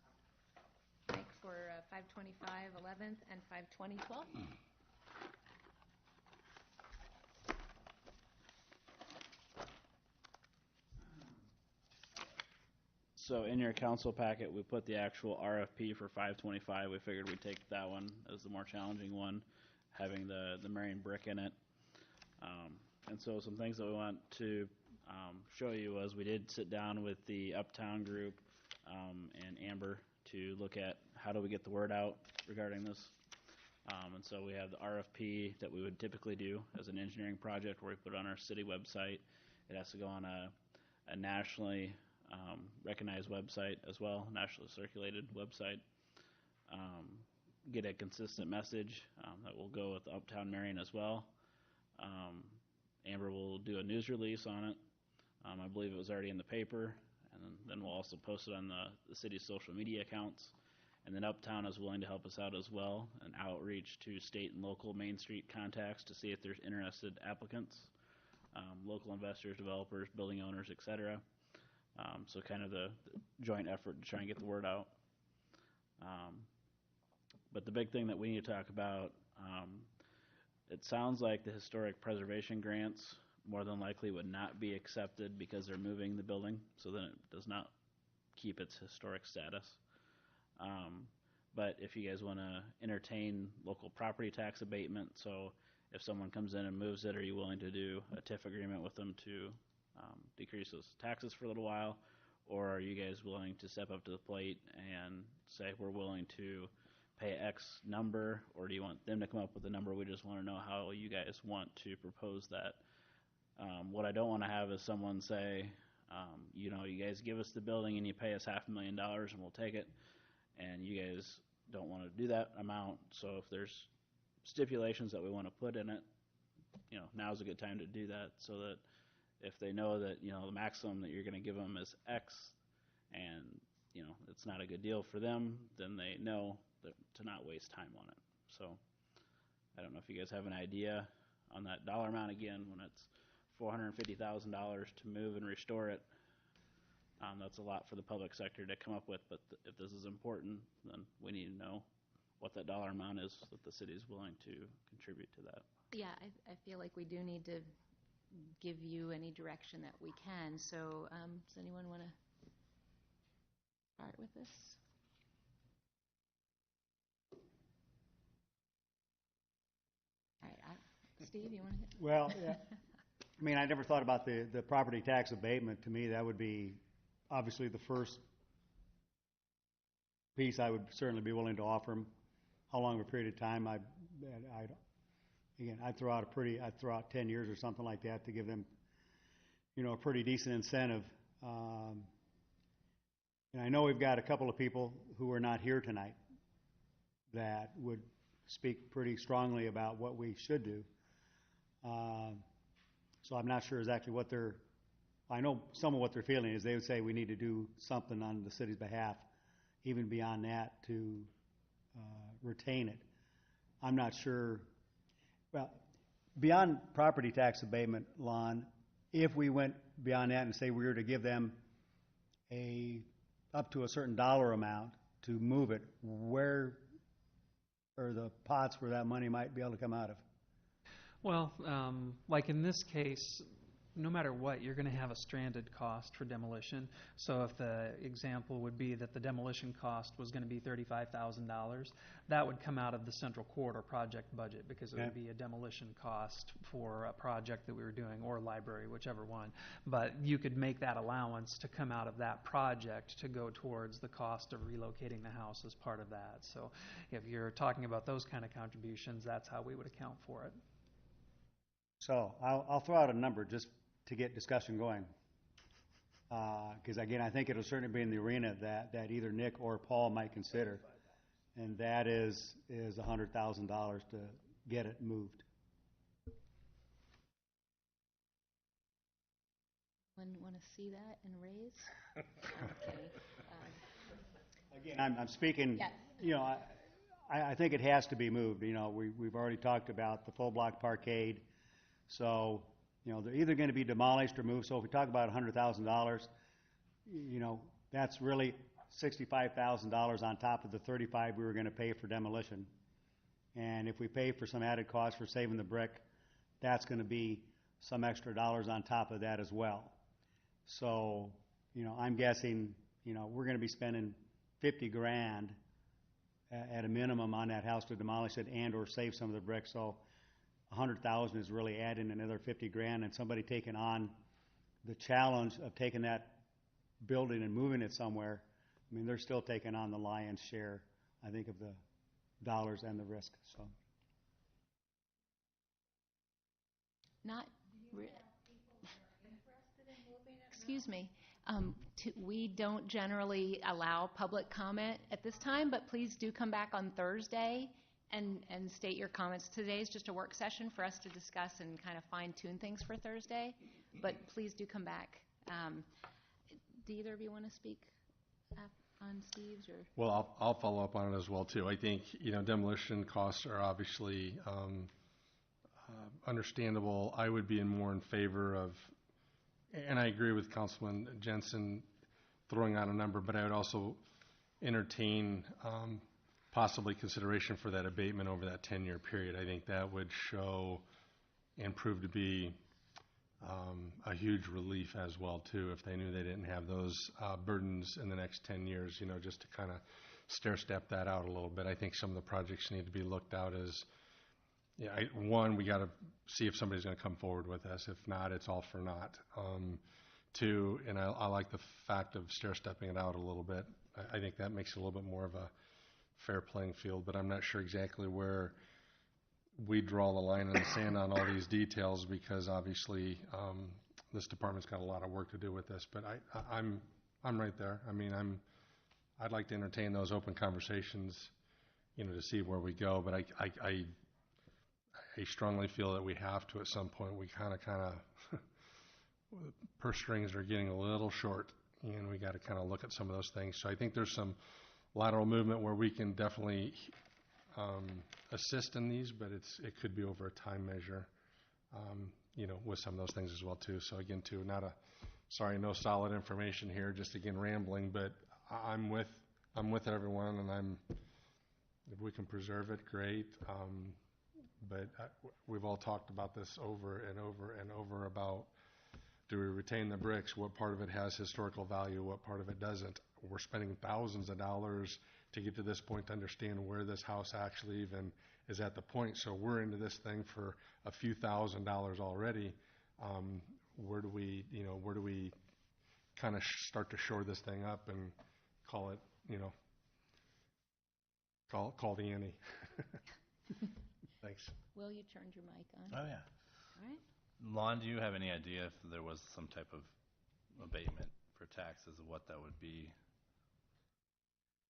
Mike, for 525 11th and 520 12th. So in your council packet, we put the actual RFP for 525. We figured we'd take that one as the more challenging one, having the Marion brick in it. And so some things that we want to show you was we did sit down with the Uptown group and Amber to look at how do we get the word out regarding this. And so we have the RFP that we would typically do as an engineering project where we put it on our city website. It has to go on a nationally recognized website as well, nationally circulated website. Get a consistent message that will go with Uptown Marion as well. Amber will do a news release on it. I believe it was already in the paper, and then we'll also post it on the city's social media accounts. And then Uptown is willing to help us out as well, and outreach to state and local Main Street contacts to see if there's interested applicants, local investors, developers, building owners, etc. So kind of the joint effort to try and get the word out. But the big thing that we need to talk about, it sounds like the historic preservation grants more than likely would not be accepted because they're moving the building, so then it does not keep its historic status. But if you guys want to entertain local property tax abatement, so if someone comes in and moves it, are you willing to do a TIF agreement with them to decrease those taxes for a little while? Or are you guys willing to step up to the plate and say we're willing to pay X number, or do you want them to come up with a number? We just want to know how you guys want to propose that. What I don't want to have is someone say, you guys give us the building and you pay us $500,000 and we'll take it, and you guys don't want to do that amount. So if there's stipulations that we want to put in it, now's a good time to do that, so that if they know that, the maximum that you're going to give them is X, and, it's not a good deal for them, then they know that to not waste time on it. So I don't know if you guys have an idea on that dollar amount. Again, when it's $450,000 to move and restore it, that's a lot for the public sector to come up with. But if this is important, then we need to know what that dollar amount is that the city is willing to contribute to that. Yeah, I feel like we do need to give you any direction that we can. So does anyone want to start with this? All right, Steve, you want to hit? Well, yeah. I mean, I never thought about the property tax abatement. To me, that would be obviously the first piece I would certainly be willing to offer them. How long of a period of time? I'd throw out 10 years or something like that to give them, a pretty decent incentive. And I know we've got a couple of people who are not here tonight that would speak pretty strongly about what we should do. So I'm not sure exactly I know some of what they're feeling is they would say we need to do something on the city's behalf, even beyond that, to retain it. I'm not sure. Well, beyond property tax abatement, Lon, if we went beyond that and say we were to give them up to a certain dollar amount to move it, where are the pots where that money might be able to come out of? Well, like in this case, no matter what, you're going to have a stranded cost for demolition. So if the example would be that the demolition cost was going to be $35,000, that would come out of the Central Corridor project budget, because it would be a demolition cost for a project that we were doing, or library, whichever one. But you could make that allowance to come out of that project to go towards the cost of relocating the house as part of that. So if you're talking about those kind of contributions, that's how we would account for it. So I'll throw out a number just to get discussion going. Because, again, I think it'll certainly be in the arena that either Nick or Paul might consider. And that is $100,000 to get it moved. Want to see that and raise? Okay. Again, I'm speaking, Yes. you know, I think it has to be moved. You know, we've already talked about the full block parkade. So, you know, they're either going to be demolished or moved. So if we talk about $100,000, you know, that's really $65,000 on top of the 35 we were going to pay for demolition. And if we pay for some added cost for saving the brick, that's going to be some extra dollars on top of that as well. So, you know, I'm guessing, you know, we're going to be spending 50 grand at a minimum on that house to demolish it and or save some of the bricks. So 100,000 is really adding another 50 grand, and somebody taking on the challenge of taking that building and moving it somewhere. I mean, they're still taking on the lion's share, I think, of the dollars and the risk. So. Not re- Excuse me. We don't generally allow public comment at this time, but please do come back on Thursday and state your comments. Today is just a work session for us to discuss and kind of fine-tune things for Thursday, but please do come back. Do either of you want to speak on Steve's? Or? Well, I'll follow up on it as well, too. I think, you know, demolition costs are obviously understandable. I would be more in favor of, and I agree with Councilman Jensen throwing out a number, but I would also entertain possibly consideration for that abatement over that 10-year period. I think that would show and prove to be a huge relief as well, too, if they knew they didn't have those burdens in the next 10 years, you know, just to kind of stair-step that out a little bit. I think some of the projects need to be looked out as, yeah, one, we got to see if somebody's going to come forward with us. If not, it's all for naught. Two, and I like the fact of stair-stepping it out a little bit. I think that makes it a little bit more of a fair playing field, but I'm not sure exactly where we draw the line in the sand on all these details, because obviously this department's got a lot of work to do with this. But I'm right there. I mean, I'd like to entertain those open conversations, you know, to see where we go. But I strongly feel that we have to at some point. We kind of purse strings are getting a little short, and we got to kind of look at some of those things. So I think there's some lateral movement where we can definitely assist in these, but it could be over a time measure, you know, with some of those things as well too. So again, too, no solid information here, just again rambling, but I'm with everyone, and if we can preserve it, great. But we've all talked about this over and over and over about, do we retain the bricks? What part of it has historical value? What part of it doesn't? We're spending thousands of dollars to get to this point to understand where this house actually even is at the point. So we're into this thing for a few $1,000s already. Where do we kind of start to shore this thing up and call it, you know, call the ante? Thanks. Will, you turned your mic on. Oh, yeah. All right. Lon, do you have any idea if there was some type of abatement for taxes, of what that would be?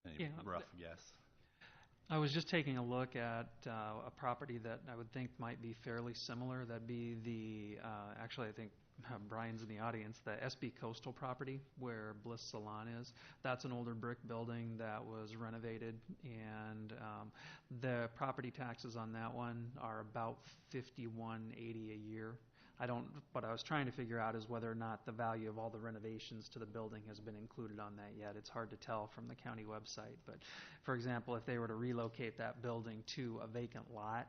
Any rough guess? I was just taking a look at a property that I would think might be fairly similar. That'd be the, actually I think Brian's in the audience, the SB Coastal property where Bliss Salon is. That's an older brick building that was renovated, and the property taxes on that one are about $51.80 a year. What I was trying to figure out is whether or not the value of all the renovations to the building has been included on that yet. It's hard to tell from the county website. But, for example, if they were to relocate that building to a vacant lot,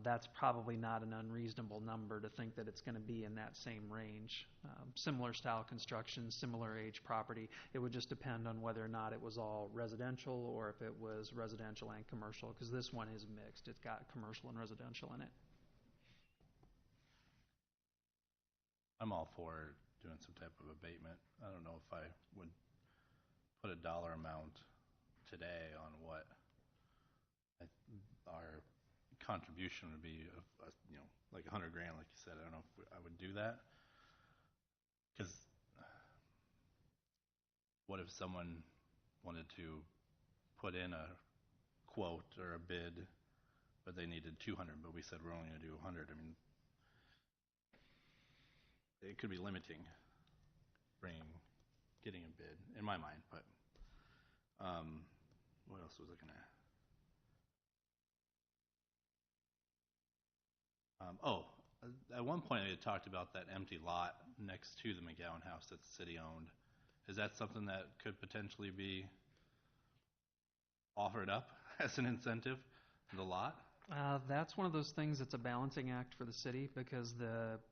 that's probably not an unreasonable number to think that it's going to be in that same range. Similar style construction, similar age property. It would just depend on whether or not it was all residential or if it was residential and commercial, because this one is mixed. It's got commercial and residential in it. I'm all for doing some type of abatement. I don't know if I would put a dollar amount today on what our contribution would be, you know, like $100 grand, like you said. I don't know if I would do that, because what if someone wanted to put in a quote or a bid, but they needed 200, but we said we're only going to do 100? I mean, it could be limiting getting a bid in my mind, but What else was I gonna? At one point I had talked about that empty lot next to the McGowan house that's city owned. Is that something that could potentially be offered up as an incentive, the lot? That's one of those things that's a balancing act for the city, because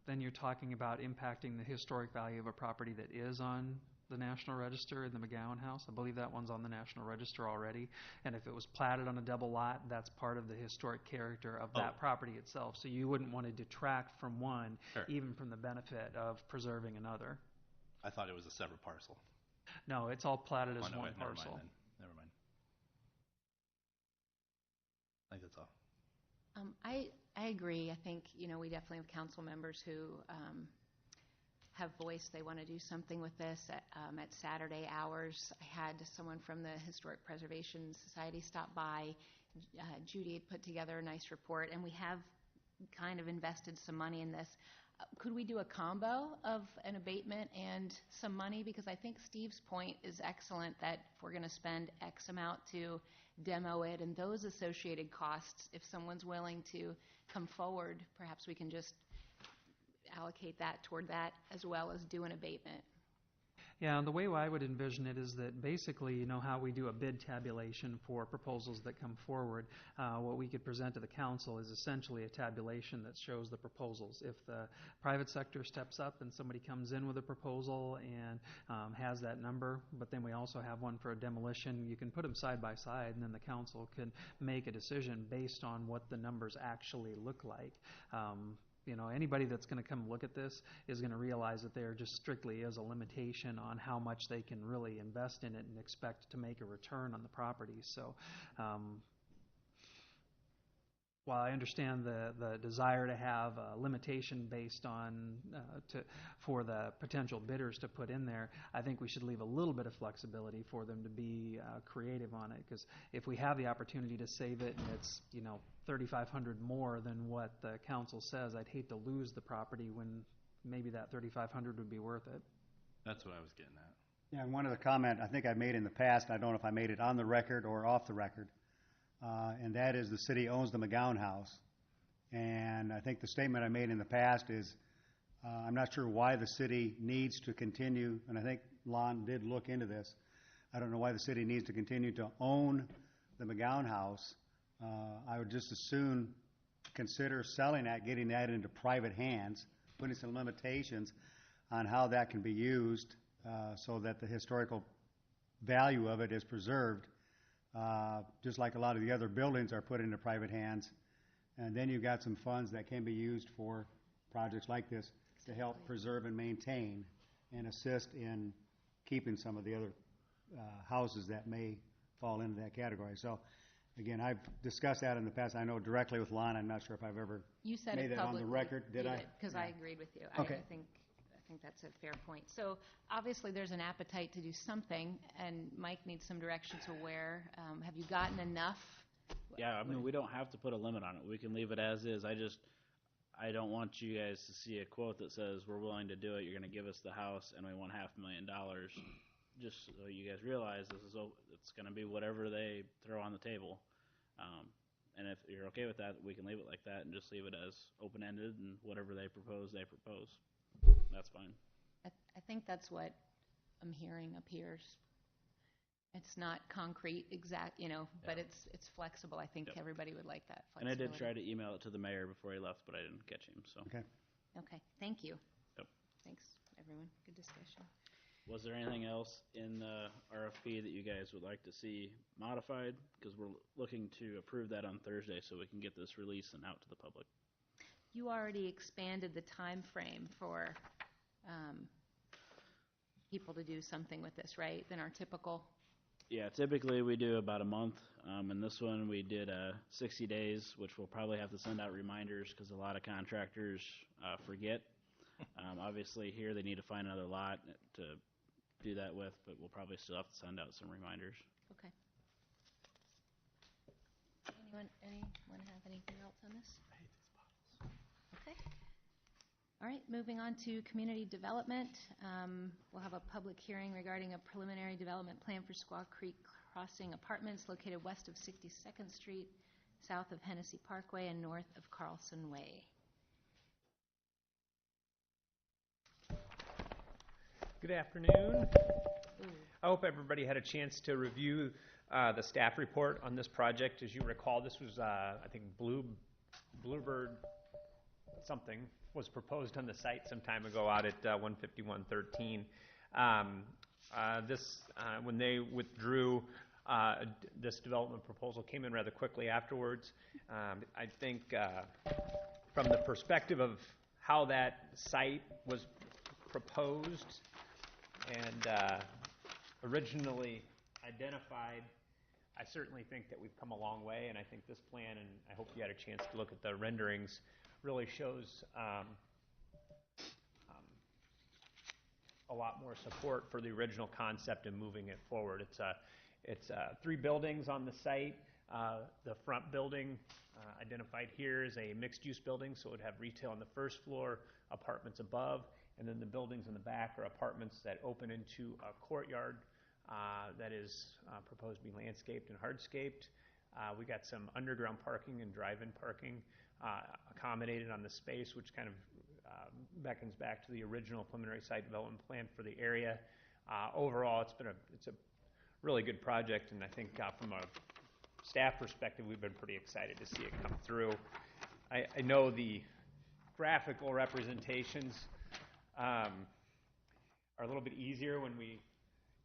then you're talking about impacting the historic value of a property that is on the National Register in the McGowan House. I believe that one's on the National Register already. And if it was platted on a double lot, that's part of the historic character of that property itself. So you wouldn't want to detract from one, Sure. even from the benefit of preserving another. I thought it was a separate parcel. No, it's all platted as Oh, no, one wait, never parcel. mind then. Never mind. I think that's all. I agree. I think, we definitely have council members who have voiced they want to do something with this at Saturday hours. I had someone from the Historic Preservation Society stop by. Judy had put together a nice report, and we have kind of invested some money in this. Could we do a combo of an abatement and some money? Because I think Steve's point is excellent, that if we're going to spend X amount to demo it and those associated costs, if someone's willing to come forward, perhaps we can just allocate that toward that as well as do an abatement. Yeah, and the way I would envision it is that basically, how we do a bid tabulation for proposals that come forward, what we could present to the council is essentially a tabulation that shows the proposals. If the private sector steps up and somebody comes in with a proposal and has that number, but then we also have one for a demolition, you can put them side by side, and then the council can make a decision based on what the numbers actually look like. Anybody that's going to come look at this is going to realize that there just strictly is a limitation on how much they can really invest in it and expect to make a return on the property. So while I understand the desire to have a limitation based on for the potential bidders to put in there, I think we should leave a little bit of flexibility for them to be creative on it. Because if we have the opportunity to save it and it's $3,500 more than what the council says, I'd hate to lose the property when maybe that $3,500 would be worth it. That's what I was getting at. Yeah, and one other comment I think I made in the past, I don't know if I made it on the record or off the record, and that is the city owns the McGowan House. And I think the statement I made in the past is, I'm not sure why the city needs to continue, and I think Lon did look into this, I don't know why the city needs to continue to own the McGowan House. I would just as soon consider selling that, getting that into private hands, putting some limitations on how that can be used so that the historical value of it is preserved, just like a lot of the other buildings are put into private hands. And then you've got some funds that can be used for projects like this to help preserve and maintain and assist in keeping some of the other houses that may fall into that category. So, again, I've discussed that in the past. I know directly with Lon. I'm not sure if I've ever You said made it that on publicly. the record. Did I? Because Yeah. I agreed with you. Okay. I think that's a fair point. So obviously there's an appetite to do something, and Mike needs some direction to where. Have you gotten enough? Yeah, I mean, we don't have to put a limit on it. We can leave it as is. I don't want you guys to see a quote that says, we're willing to do it, you're going to give us the house, and we want $500,000. Just so you guys realize it's going to be whatever they throw on the table. And if you're okay with that, we can leave it like that and just leave it as open-ended, and whatever they propose, they propose. That's fine. I think that's what I'm hearing appears. It's not concrete, but it's flexible. I think everybody would like that And I flexibility. did try to email it to the mayor before he left, but I didn't catch him, so. Okay. Okay, thank you. Yep. Thanks, everyone. Good discussion. Was there anything else in the RFP that you guys would like to see modified? Because we're looking to approve that on Thursday so we can get this released and out to the public. You already expanded the time frame for people to do something with this, right, than our typical? Yeah, typically we do about a month. And this one we did 60 days, which we'll probably have to send out reminders because a lot of contractors forget. Obviously here they need to find another lot to do that with, but we'll probably still have to send out some reminders. Okay. Anyone have anything else on this? I hate these bottles. Okay. All right, moving on to community development. We'll have a public hearing regarding a preliminary development plan for Squaw Creek Crossing Apartments located west of 62nd Street, south of Hennessy Parkway, and north of Carlson Way. Good afternoon. I hope everybody had a chance to review the staff report on this project. As you recall, this was, I think, Bluebird something was proposed on the site some time ago out at 15113. When they withdrew, this development proposal came in rather quickly afterwards. I think from the perspective of how that site was proposed and originally identified, I certainly think that we've come a long way, and I think this plan, and I hope you had a chance to look at the renderings, really shows a lot more support for the original concept and moving it forward. It's 3 buildings on the site. The front building identified here is a mixed-use building, so it would have retail on the first floor, apartments above, and then the buildings in the back are apartments that open into a courtyard that is proposed to be landscaped and hardscaped. We got some underground parking and drive-in parking accommodated on the space, which kind of beckons back to the original preliminary site development plan for the area. Overall, it's a really good project, and I think from a staff perspective, we've been pretty excited to see it come through. I know the graphical representations are a little bit easier when we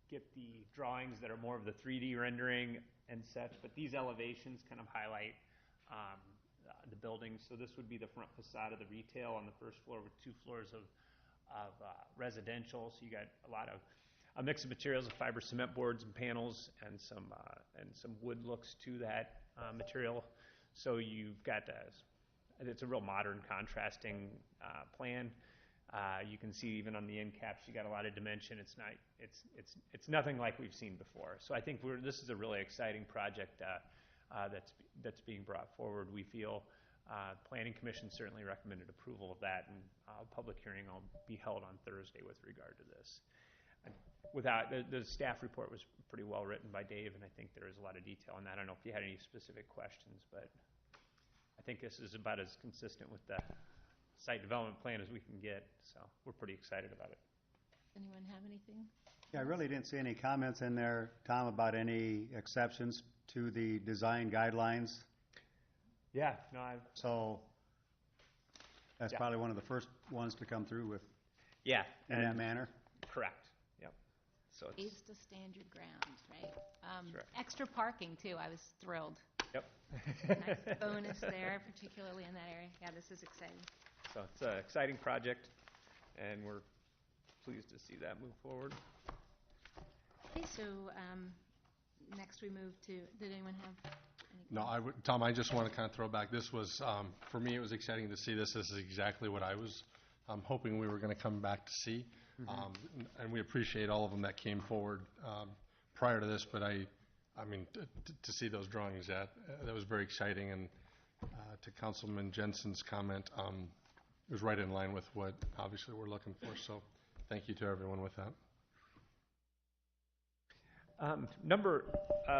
get the drawings that are more of the 3D rendering and such, but these elevations kind of highlight the buildings. So this would be the front facade of the retail on the first floor with 2 floors of residential. So you got a mix of materials of fiber cement boards and panels and some wood looks to that material. So you've got it's a real modern contrasting plan. You can see even on the end caps, you got a lot of dimension. It's nothing like we've seen before. So I think this is a really exciting project that's being brought forward. We feel Planning Commission certainly recommended approval of that, and a public hearing will be held on Thursday with regard to this. The staff report was pretty well written by Dave, and I think there is a lot of detail on that. I don't know if you had any specific questions, but I think this is about as consistent with the site development plan as we can get, so we're pretty excited about it. Anyone have anything? Yeah, I really didn't see any comments in there, Tom, about any exceptions to the design guidelines. Yeah, no, So that's probably one of the first ones to come through with in that manner. Correct. Yep. So Is to stand your ground, right? Correct. Extra parking too. I was thrilled. Yep. Nice bonus there, particularly in that area. Yeah, this is exciting. So it's an exciting project, and we're pleased to see that move forward. Okay, so next we move to. Did anyone have? No, Tom, I just want to kind of throw back. This was, for me, it was exciting to see this. This is exactly what I was hoping we were going to come back to see. And we appreciate all of them that came forward prior to this, but I mean, to see those drawings, that was very exciting. And to Councilman Jensen's comment, it was right in line with what obviously we're looking for. So thank you to everyone with that.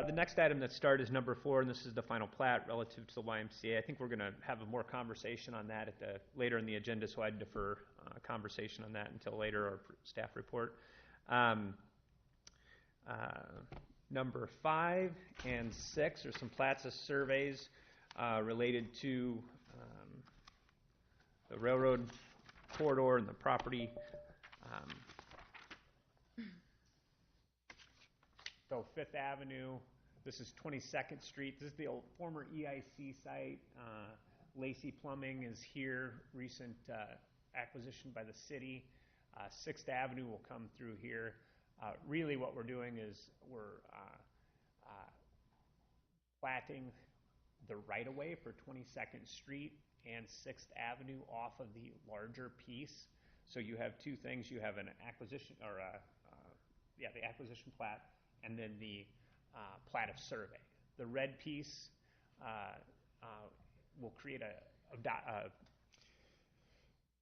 The next item that started is number 4, and this is the final plat relative to the YMCA. I think we're going to have a more conversation on that later in the agenda, so I'd defer a conversation on that until later, or staff report. Number 5 and 6 are some plats of surveys related to the railroad corridor and the property. So 5th Avenue, this is 22nd Street. This is the old former EIC site. Lacey Plumbing is here, recent acquisition by the city. 6th Avenue will come through here. Really what we're doing is we're platting the right-of-way for 22nd Street and 6th Avenue off of the larger piece. So you have 2 things. You have an acquisition, or the acquisition plat, and then the plat of survey. The red piece will create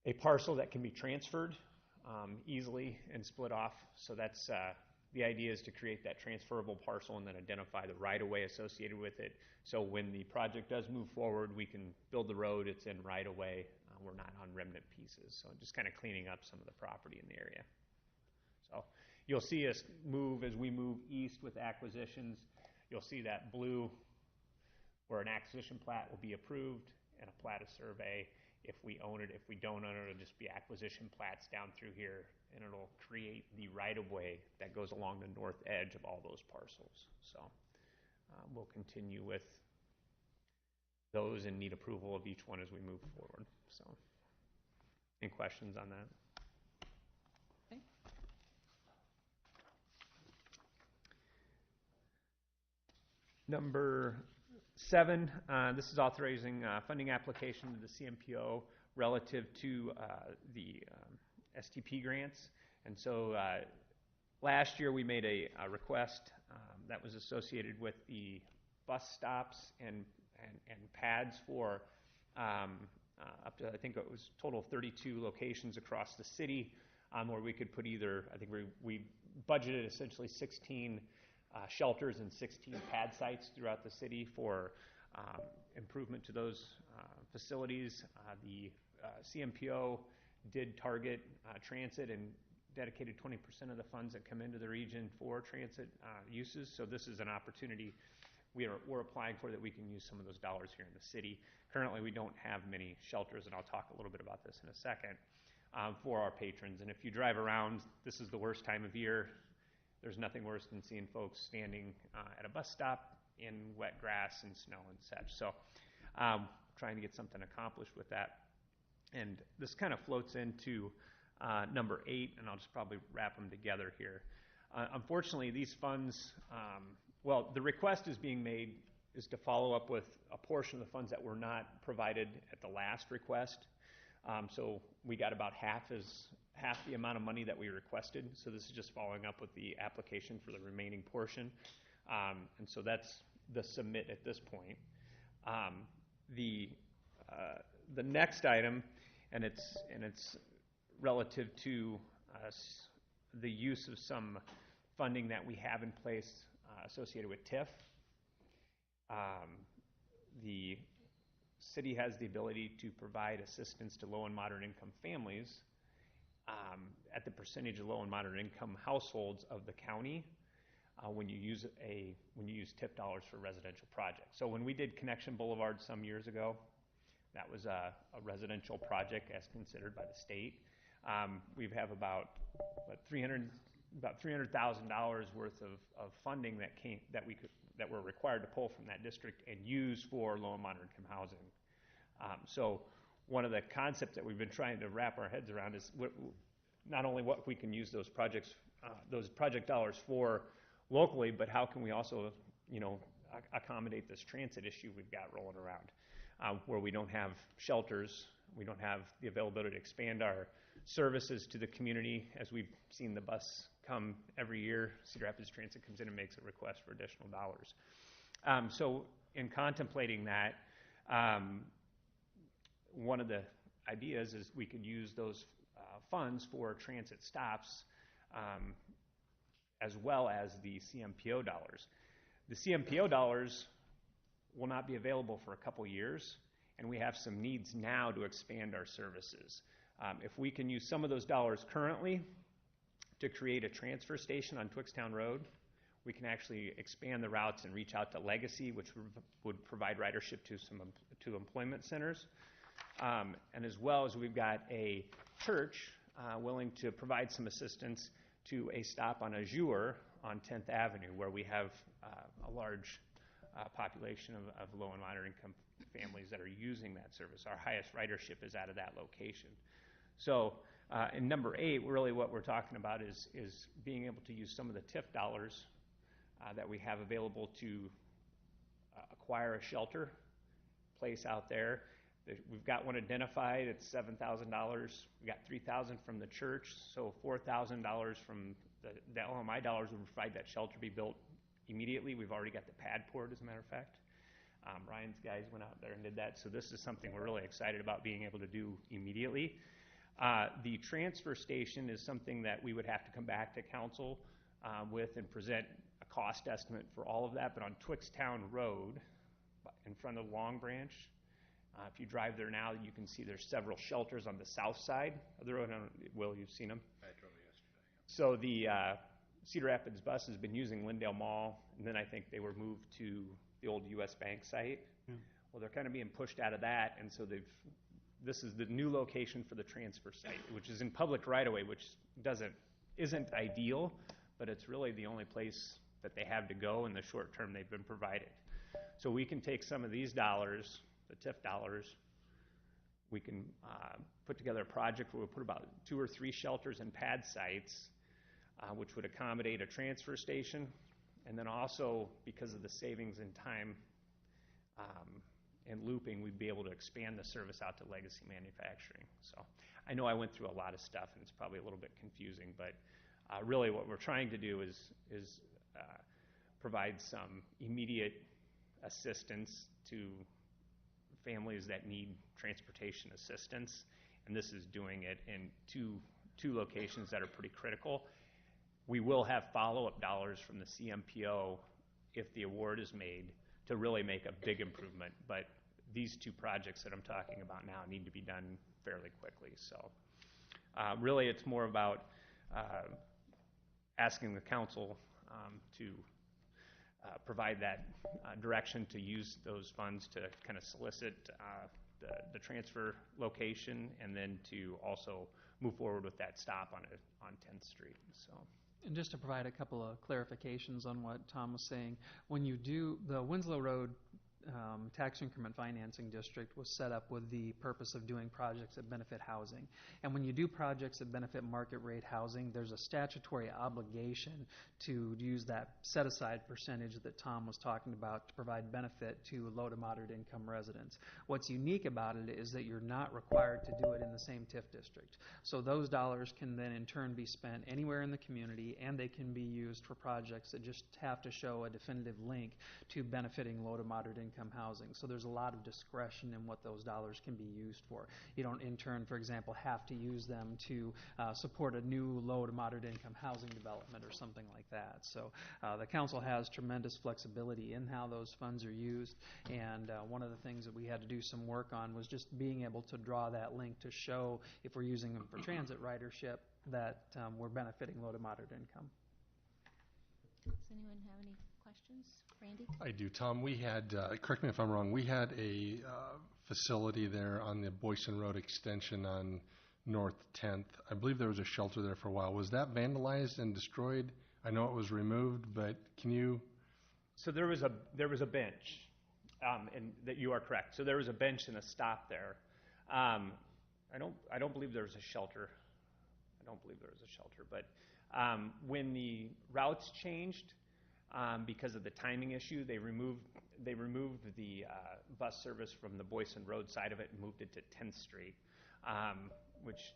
a parcel that can be transferred easily and split off. So that's The idea is to create that transferable parcel and then identify the right-of-way associated with it. So when the project does move forward, we can build the road, it's in right-of-way. We're not on remnant pieces. So just kind of cleaning up some of the property in the area. So you'll see us move as we move east with acquisitions. You'll see that blue where an acquisition plat will be approved and a plat of survey. If we own it, if we don't own it, it'll just be acquisition plats down through here, and it'll create the right-of-way that goes along the north edge of all those parcels. So we'll continue with those and need approval of each one as we move forward. So any questions on that? Okay. Number 7, this is authorizing funding application to the CMPO relative to the STP grants. And so last year we made a request that was associated with the bus stops and pads for up to, I think it was total of 32 locations across the city where we could put either, I think we budgeted essentially 16 shelters and 16 pad sites throughout the city for improvement to those facilities. The CMPO did target transit and dedicated 20% of the funds that come into the region for transit uses. So this is an opportunity we're applying for that we can use some of those dollars here in the city. Currently, we don't have many shelters, and I'll talk a little bit about this in a second, for our patrons. And if you drive around, this is the worst time of year. There's nothing worse than seeing folks standing at a bus stop in wet grass and snow and such. So trying to get something accomplished with that. And this kind of floats into number 8, and I'll just probably wrap them together here. Unfortunately, these funds, the request is being made is to follow up with a portion of the funds that were not provided at the last request. So we got about half the amount of money that we requested. So this is just following up with the application for the remaining portion. And so that's the submit at this point. The next item, and it's relative to the use of some funding that we have in place associated with TIF. The city has the ability to provide assistance to low and moderate income families at the percentage of low and moderate income households of the county when you use TIF dollars for residential projects. So when we did Connection Boulevard some years ago, that was a residential project as considered by the state. We have about $300,000 worth of funding that we're required to pull from that district and use for low and moderate income housing. So one of the concepts that we've been trying to wrap our heads around is not only what we can use those project dollars for locally, but how can we also, accommodate this transit issue we've got rolling around, where we don't have shelters, we don't have the availability to expand our services to the community. As we've seen the bus come every year, Cedar Rapids Transit comes in and makes a request for additional dollars. So in contemplating that, one of the ideas is we could use those funds for transit stops as well as the CMPO dollars. The CMPO dollars will not be available for a couple years, and we have some needs now to expand our services. If we can use some of those dollars currently to create a transfer station on Twixtown Road, we can actually expand the routes and reach out to Legacy, which would provide ridership to employment centers. And as well as we've got a church willing to provide some assistance to a stop on Azure on 10th Avenue, where we have a large population of low and moderate income families that are using that service. Our highest ridership is out of that location. So in number 8, really what we're talking about is being able to use some of the TIF dollars that we have available to acquire a shelter place out there. We've got one identified. It's $7,000. We got $3,000 from the church, so $4,000 from the LMI dollars would provide that shelter be built immediately. We've already got the pad poured, as a matter of fact. Ryan's guys went out there and did that, so this is something we're really excited about being able to do immediately. The transfer station is something that we would have to come back to council with and present a cost estimate for all of that. But on Twickstown Road, in front of Long Branch, if you drive there now, you can see there's several shelters on the south side of the road. Will, you've seen them? I drove it yesterday. So the Cedar Rapids bus has been using Lindale Mall, and then I think they were moved to the old U.S. Bank site. Well, they're kind of being pushed out of that, and so this is the new location for the transfer site, which is in public right-of-way, which isn't ideal, but it's really the only place that they have to go in the short term they've been provided. So we can take some of these dollars, the TIF dollars, we can put together a project where we'll put about 2 or 3 shelters and pad sites, which would accommodate a transfer station, and then also, because of the savings in time and looping, we'd be able to expand the service out to legacy manufacturing. So I know I went through a lot of stuff, and it's probably a little bit confusing, but really what we're trying to do is provide some immediate assistance to families that need transportation assistance, and this is doing it in two locations that are pretty critical. We will have follow-up dollars from the CMPO if the award is made to really make a big improvement, but these 2 projects that I'm talking about now need to be done fairly quickly. So really it's more about asking the council to provide that direction to use those funds to kind of solicit the transfer location, and then to also move forward with that stop on 10th Street. So. And just to provide a couple of clarifications on what Tom was saying, when you do the Winslow Road Tax Increment Financing District was set up with the purpose of doing projects that benefit housing. And when you do projects that benefit market rate housing, there's a statutory obligation to use that set-aside percentage that Tom was talking about to provide benefit to low to moderate income residents. What's unique about it is that you're not required to do it in the same TIF district. So those dollars can then in turn be spent anywhere in the community, and they can be used for projects that just have to show a definitive link to benefiting low to moderate income housing. So there's a lot of discretion in what those dollars can be used for. You don't in turn, for example, have to use them to support a new low to moderate income housing development or something like that. So the council has tremendous flexibility in how those funds are used, and one of the things that we had to do some work on was just being able to draw that link to show, if we're using them for transit ridership, that we're benefiting low to moderate income. Does anyone have any questions? Randy? I do. Tom, we had, correct me if I'm wrong, we had a facility there on the Boyson Road extension on North 10th. I believe there was a shelter there for a while. Was that vandalized and destroyed? I know it was removed, but can you? So there was a bench, and that you are correct. So there was a bench and a stop there. I don't believe there was a shelter. But when the routes changed, because of the timing issue, they removed the bus service from the Boyson Road side of it and moved it to 10th Street, which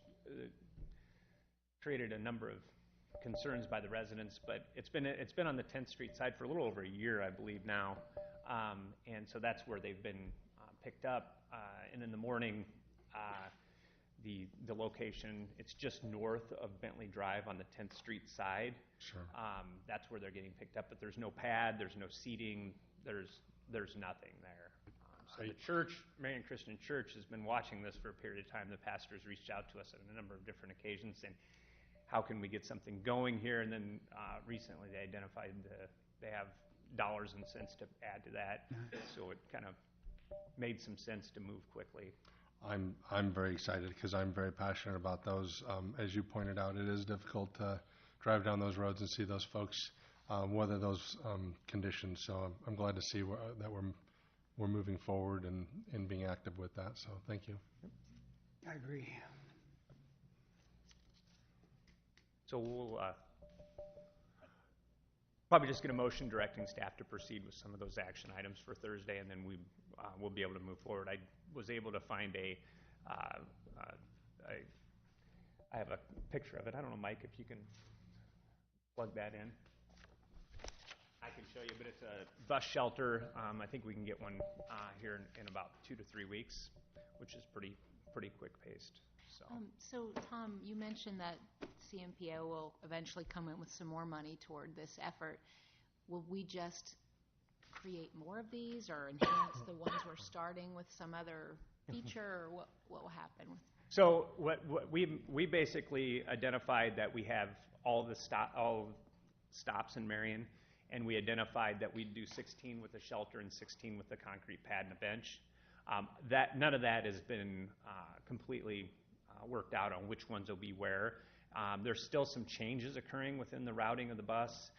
created a number of concerns by the residents. But it's been on the 10th Street side for a little over a year, I believe now, and so that's where they've been picked up. And in the morning, the location, it's just north of Bentley Drive on the 10th Street side. Sure. That's where they're getting picked up, but there's no pad, there's no seating, there's nothing there. So the church, Marion Christian Church, has been watching this for a period of time. The pastors reached out to us on a number of different occasions saying, how can we get something going here? And then recently they identified they have dollars and cents to add to that, so it kind of made some sense to move quickly. I'm very excited because I'm very passionate about those. As you pointed out, it is difficult to drive down those roads and see those folks weather those conditions. So I'm glad to see that we're moving forward and being active with that. So thank you. I agree. So we'll probably just get a motion directing staff to proceed with some of those action items for Thursday, and then we'll be able to move forward. I was able to find I have a picture of it. I don't know, Mike, if you can plug that in. I can show you, but it's a bus shelter. I think we can get one here in about 2 to 3 weeks, which is pretty quick paced. So, Tom, you mentioned that CMPO will eventually come in with some more money toward this effort. Will we just create more of these or enhance the ones we're starting with some other feature, or what will happen with? So what we basically identified that we have all stops in Marion, and we identified that we'd do 16 with a shelter and 16 with a concrete pad and a bench. None of that has been completely worked out on which ones will be where. There's still some changes occurring within the routing of the bus.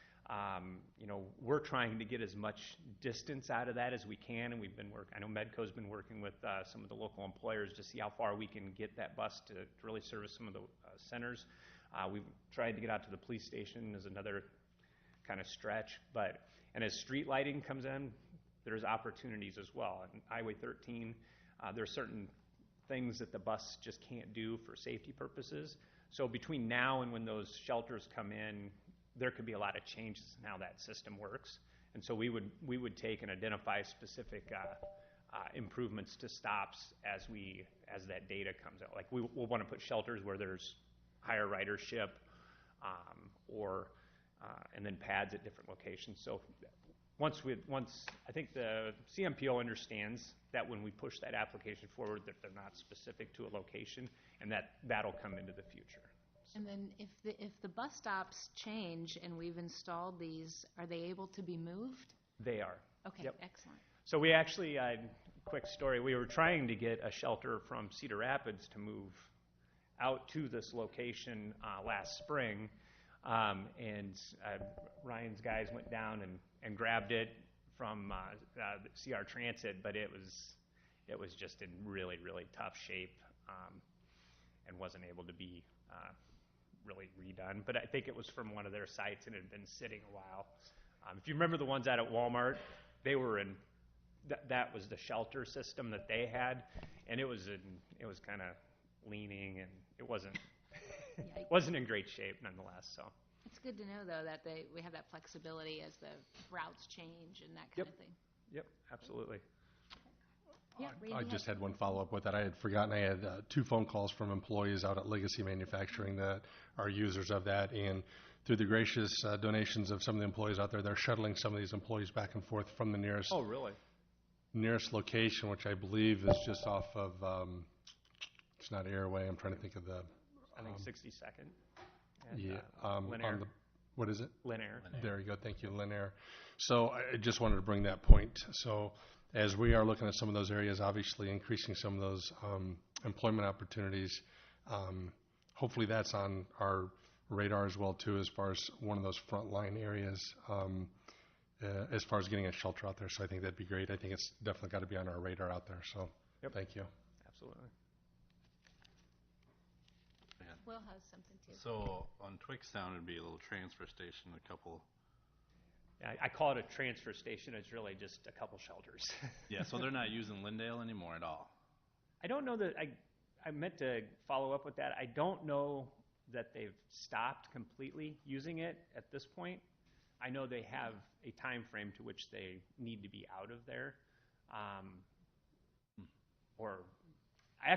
We're trying to get as much distance out of that as we can, and we've been I know Medco's been working with some of the local employers to see how far we can get that bus to really service some of the centers. We've tried to get out to the police station as another kind of stretch, and as street lighting comes in, there's opportunities as well. And Highway 13, there's certain things that the bus just can't do for safety purposes. So between now and when those shelters come in, there could be a lot of changes in how that system works. And so we would take and identify specific improvements to stops as that data comes out. Like we'll want to put shelters where there's higher ridership, and then pads at different locations. So once I think the CMPO understands that when we push that application forward, that they're not specific to a location, and that'll come into the future. And then if the bus stops change and we've installed these, are they able to be moved? They are. Okay, Yep. Excellent. So we actually, quick story, we were trying to get a shelter from Cedar Rapids to move out to this location last spring, and Ryan's guys went down and grabbed it from CR Transit, but it was just in really, really tough shape, and wasn't able to be really redone. But I think it was from one of their sites and it had been sitting a while. If you remember the ones out at Walmart, they were in that was the shelter system that they had, and it was kind of leaning, and it wasn't in great shape nonetheless. So it's good to know though that we have that flexibility as the routes change and that kind of thing. Yep, absolutely. Yeah, I just had one follow-up with that. I had forgotten I had 2 phone calls from employees out at Legacy Manufacturing that are users of that, and through the gracious donations of some of the employees out there, they're shuttling some of these employees back and forth from the nearest location, which I believe is just off of, it's not Airway, I'm trying to think of the... I think 62nd. And, Linear. What is it? Linear. There you go. Thank you, Linear. So I just wanted to bring that point. So as we are looking at some of those areas, obviously increasing some of those employment opportunities, hopefully that's on our radar as well too, as far as one of those frontline areas, as far as getting a shelter out there. So I think that'd be great. I think it's definitely got to be on our radar out there. So Thank you. Absolutely. Will has something too. So on Twixtown, it'd be a little transfer station, a couple. Yeah, I call it a transfer station. It's really just a couple shelters. Yeah, so they're not using Lindale anymore at all. I don't know that I meant to follow up with that. I don't know that they've stopped completely using it at this point. I know they have a time frame to which they need to be out of there.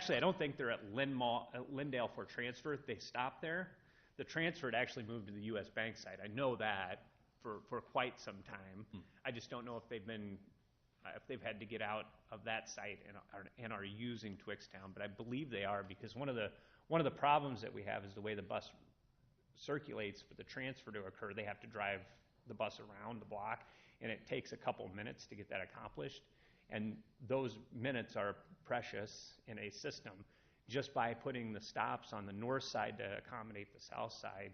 I don't think they're at Lindale for transfer. They stopped there. The transfer had actually moved to the U.S. Bank site. I know that for quite some time. I just don't know if they've had to get out of that site and are using Twixtown, but I believe they are, because one of the problems that we have is the way the bus circulates. For the transfer to occur, they have to drive the bus around the block, and it takes a couple minutes to get that accomplished. And those minutes are precious in a system. Just by putting the stops on the north side to accommodate the south side,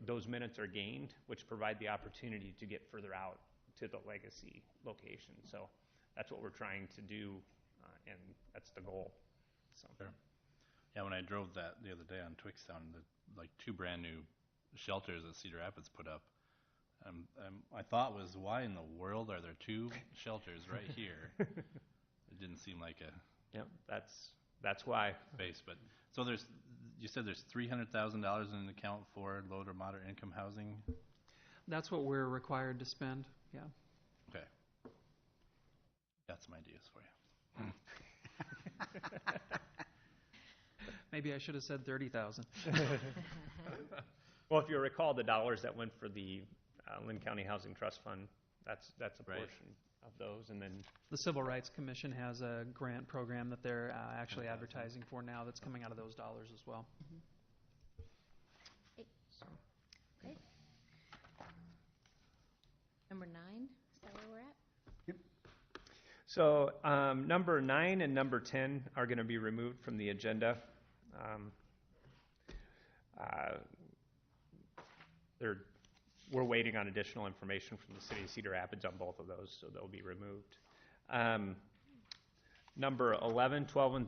those minutes are gained, which provide the opportunity to get further out to the legacy location. So that's what we're trying to do, and that's the goal. So. Yeah, when I drove that the other day on Twixtown, the 2 brand new shelters that Cedar Rapids put up, I thought was, why in the world are there 2 shelters right here? It didn't seem like a... Yep, that's why. Space, but so you said there's $300,000 in an account for low to moderate income housing? That's what we're required to spend, yeah. Okay. Got some ideas for you. Maybe I should have said 30,000. Well, if you recall, the dollars that went for the Lynn County Housing Trust Fund, that's a Right. portion of those, and then The Civil Rights Commission has a grant program that they're actually advertising for now that's coming out of those dollars as well. Great. Number 9, is that where we're at? so number 9 and number 10 are going to be removed from the agenda. We're waiting on additional information from the city of Cedar Rapids on both of those, so they'll be removed. Number 11, 12, and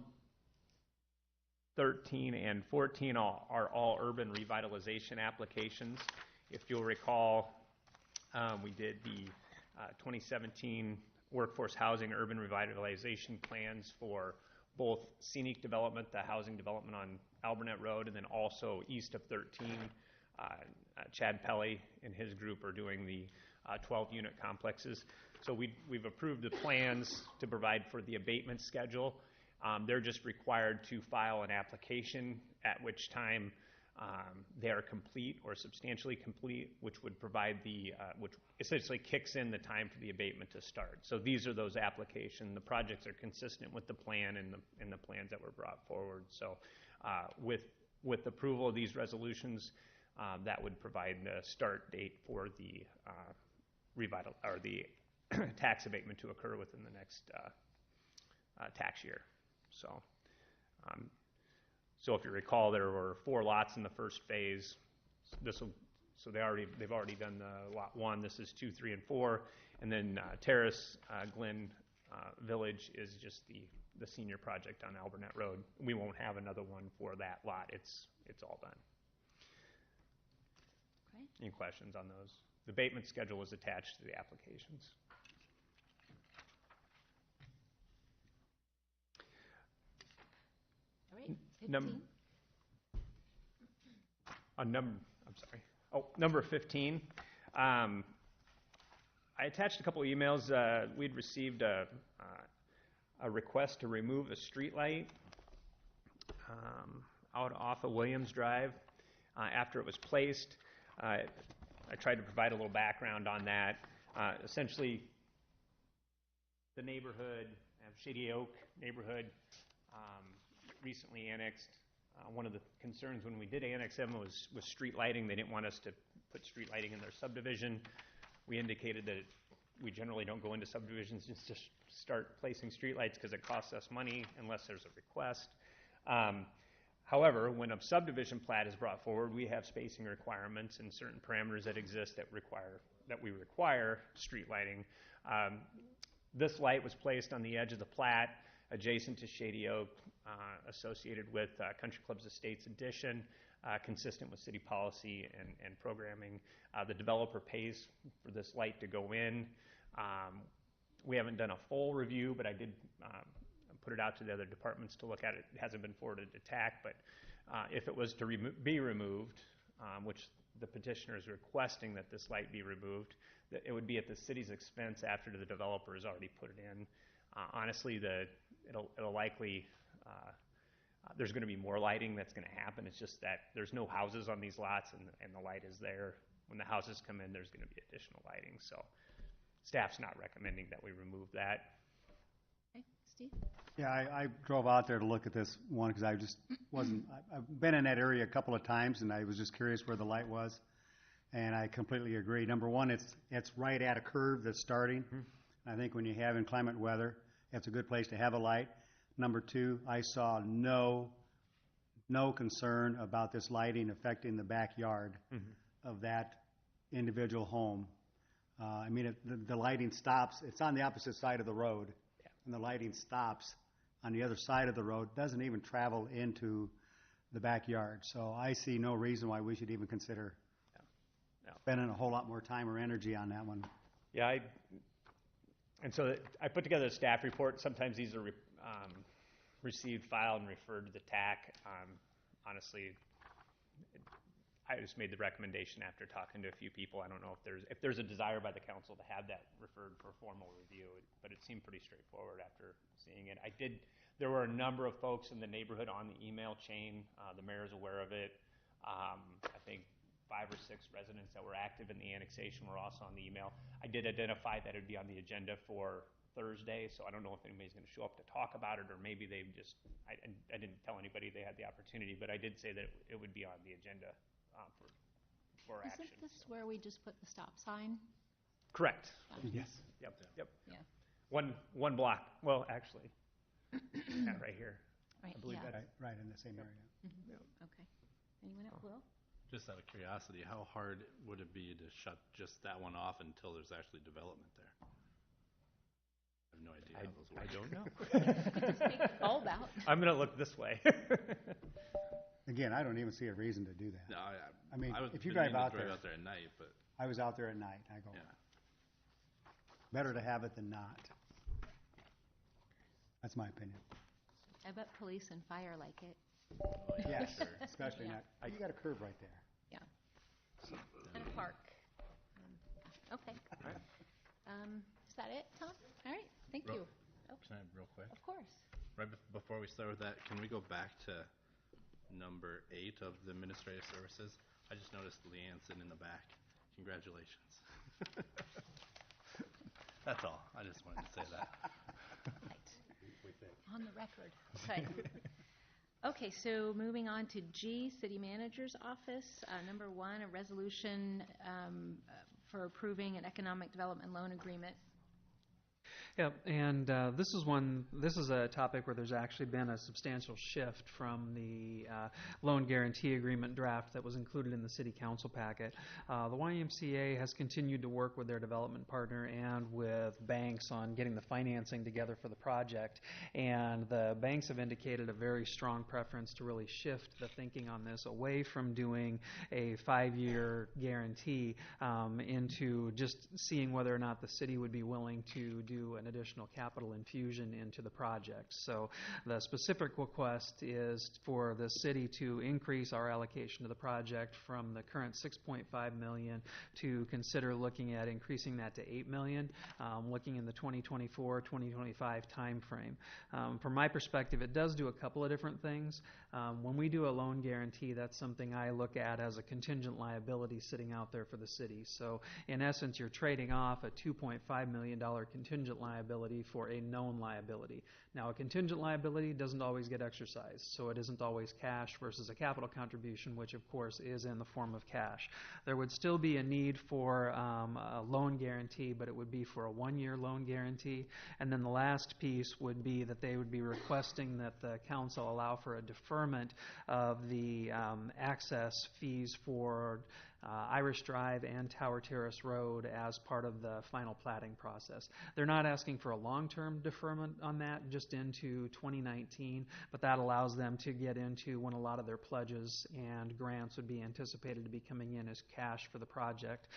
13 and 14 are all urban revitalization applications. If you'll recall, we did the 2017 workforce housing urban revitalization plans for both scenic development, the housing development on Albernet Road, and then also east of 13. Chad Pelly and his group are doing the 12-unit complexes. So we've approved the plans to provide for the abatement schedule. They're just required to file an application, at which time they are complete or substantially complete, which would provide which essentially kicks in the time for the abatement to start. So these are those applications. The projects are consistent with the plan and the plans that were brought forward. So with approval of these resolutions, that would provide the start date for the the tax abatement to occur within the next tax year. So if you recall, there were 4 lots in the first phase. So they've already done the lot 1. This is 2, 3, and 4, and then Terrace Glen Village is just the senior project on Albernet Road. We won't have another one for that lot. It's all done. Okay. Any questions on those? The abatement schedule was attached to the applications. All right, 15. Number 15. I attached a couple of emails. We'd received a request to remove a street light out off of Williams Drive after it was placed. I tried to provide a little background on that. Essentially, the neighborhood, Shady Oak neighborhood, recently annexed. One of the concerns when we did annex them was street lighting. They didn't want us to put street lighting in their subdivision. We indicated that we generally don't go into subdivisions just to start placing street lights because it costs us money unless there's a request. However, when a subdivision plat is brought forward, we have spacing requirements and certain parameters that exist that we require street lighting. This light was placed on the edge of the plat adjacent to Shady Oak, associated with Country Clubs Estates addition, consistent with city policy and programming. The developer pays for this light to go in. We haven't done a full review, but I did put it out to the other departments to look at it. It hasn't been forwarded to TAC, but if it was to be removed, which the petitioner is requesting that this light be removed, that it would be at the city's expense after the developer has already put it in. Honestly, it'll likely, there's going to be more lighting that's going to happen. It's just that there's no houses on these lots, and the light is there. When the houses come in, there's going to be additional lighting. So staff's not recommending that we remove that. Okay, Steve? Yeah, I drove out there to look at this one because I just wasn't, I've been in that area a couple of times, and I was just curious where the light was, and I completely agree. Number one, it's right at a curve that's starting. Mm-hmm. I think when you have inclement weather, it's a good place to have a light. Number two, I saw no concern about this lighting affecting the backyard mm-hmm. of that individual home. I mean, the lighting stops. It's on the opposite side of the road, yeah. And the lighting stops on the other side of the road, doesn't even travel into the backyard. So I see no reason why we should even consider spending a whole lot more time or energy on that one. Yeah, and so I put together a staff report. Sometimes these are received, filed, and referred to the TAC. Honestly, I just made the recommendation after talking to a few people. I don't know if there's a desire by the council to have that referred for formal review, but it seemed pretty straightforward after seeing it. there were a number of folks in the neighborhood on the email chain. The mayor's aware of it. I think 5 or 6 residents that were active in the annexation were also on the email. I did identify that it would be on the agenda for Thursday, so I don't know if anybody's going to show up to talk about it, or maybe they just, I didn't tell anybody they had the opportunity, but I did say that it would be on the agenda for action. Isn't this where we just put the stop sign? Correct. Yes. Yep. Yeah. One block. Well, actually, yeah, right here. Right, I believe yeah. that's Right in the same area. Okay. Anyone else? Will? Just out of curiosity, how hard would it be to shut just that one off until there's actually development there? I have no idea how those work. I don't know. Just take the bulb out. I'm going to look this way. Again, I don't even see a reason to do that. No, I mean, I was if you been drive meaning out to there, drive out there at night, but I was out there at night, I go, yeah. better to have it than not. That's my opinion. I bet police and fire like it. Oh, yeah, Yes, sure. especially Yeah. not, you got a curb right there. Yeah. And a park. Okay. Right. Is that it, Tom? All right. Thank Real- you. Oh, Can I, real quick? of course. Right before we start with that, can we go back to number 8 of the administrative services? I just noticed Leanne sitting in the back. Congratulations. That's all. I just wanted to say that. Right. On the record. Right. Okay, so moving on to G, City Manager's Office. Number 1, a resolution for approving an economic development loan agreement. Yep, and this is a topic where there's actually been a substantial shift from the loan guarantee agreement draft that was included in the city council packet. The YMCA has continued to work with their development partner and with banks on getting the financing together for the project, and the banks have indicated a very strong preference to really shift the thinking on this away from doing a 5-year guarantee into just seeing whether or not the city would be willing to do an additional capital infusion into the project. So the specific request is for the city to increase our allocation to the project from the current $6.5 million to consider looking at increasing that to $8 million, looking in the 2024-2025 timeframe. From my perspective, it does do a couple of different things. When we do a loan guarantee, that's something I look at as a contingent liability sitting out there for the city. So in essence, you're trading off a $2.5 million contingent liability for a known liability. Now, a contingent liability doesn't always get exercised, so it isn't always cash versus a capital contribution, which of course is in the form of cash. There would still be a need for a loan guarantee, but it would be for a 1-year loan guarantee. And then the last piece would be that they would be requesting that the council allow for a deferment of the access fees for Irish Drive and Tower Terrace Road as part of the final platting process. They're not asking for a long-term deferment on that, just into 2019, but that allows them to get into when a lot of their pledges and grants would be anticipated to be coming in as cash for the project.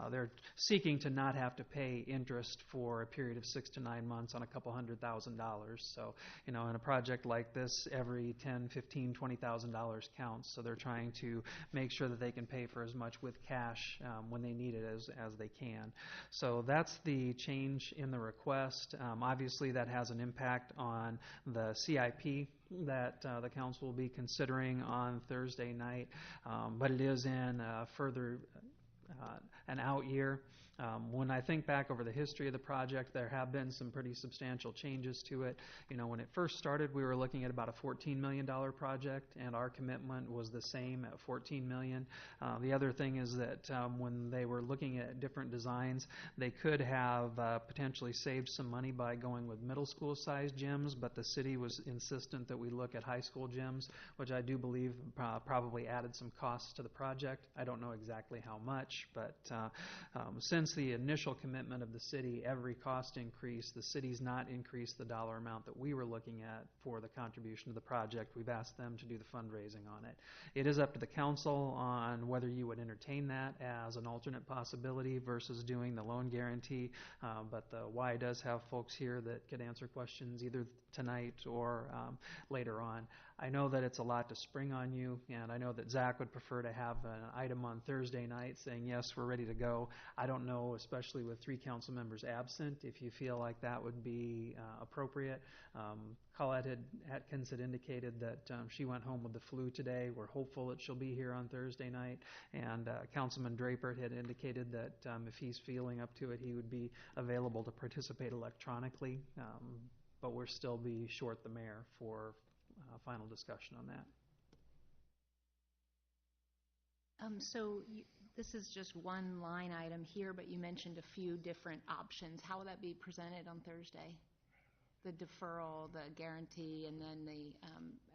They're seeking to not have to pay interest for a period of 6 to 9 months on a couple $100,000. So, in a project like this, every $10, $15, $20,000 counts. So they're trying to make sure that they can pay for as much with cash when they need it as they can. So that's the change in the request. Obviously, that has an impact on the CIP that the council will be considering on Thursday night, but it is in further an out year. When I think back over the history of the project, there have been some pretty substantial changes to it. When it first started, we were looking at about a $14 million project, and our commitment was the same at $14 million. The other thing is that when they were looking at different designs, they could have potentially saved some money by going with middle school sized gyms, but the city was insistent that we look at high school gyms, which I do believe probably added some costs to the project. I don't know exactly how much, but since the initial commitment of the city, every cost increase, the city's not increased the dollar amount that we were looking at for the contribution to the project. We've asked them to do the fundraising on it. It is up to the council on whether you would entertain that as an alternate possibility versus doing the loan guarantee, but the Y does have folks here that could answer questions either tonight or later on. I know that it's a lot to spring on you, and I know that Zach would prefer to have an item on Thursday night saying, yes, we're ready to go. I don't know, especially with 3 council members absent, if you feel like that would be appropriate. Colette Atkins had indicated that she went home with the flu today. We're hopeful that she'll be here on Thursday night. And Councilman Draper had indicated that if he's feeling up to it, he would be available to participate electronically. But we'll still be short the mayor for final discussion on that. This is just one line item here, but you mentioned a few different options. How will that be presented on Thursday? The deferral, the guarantee, and then the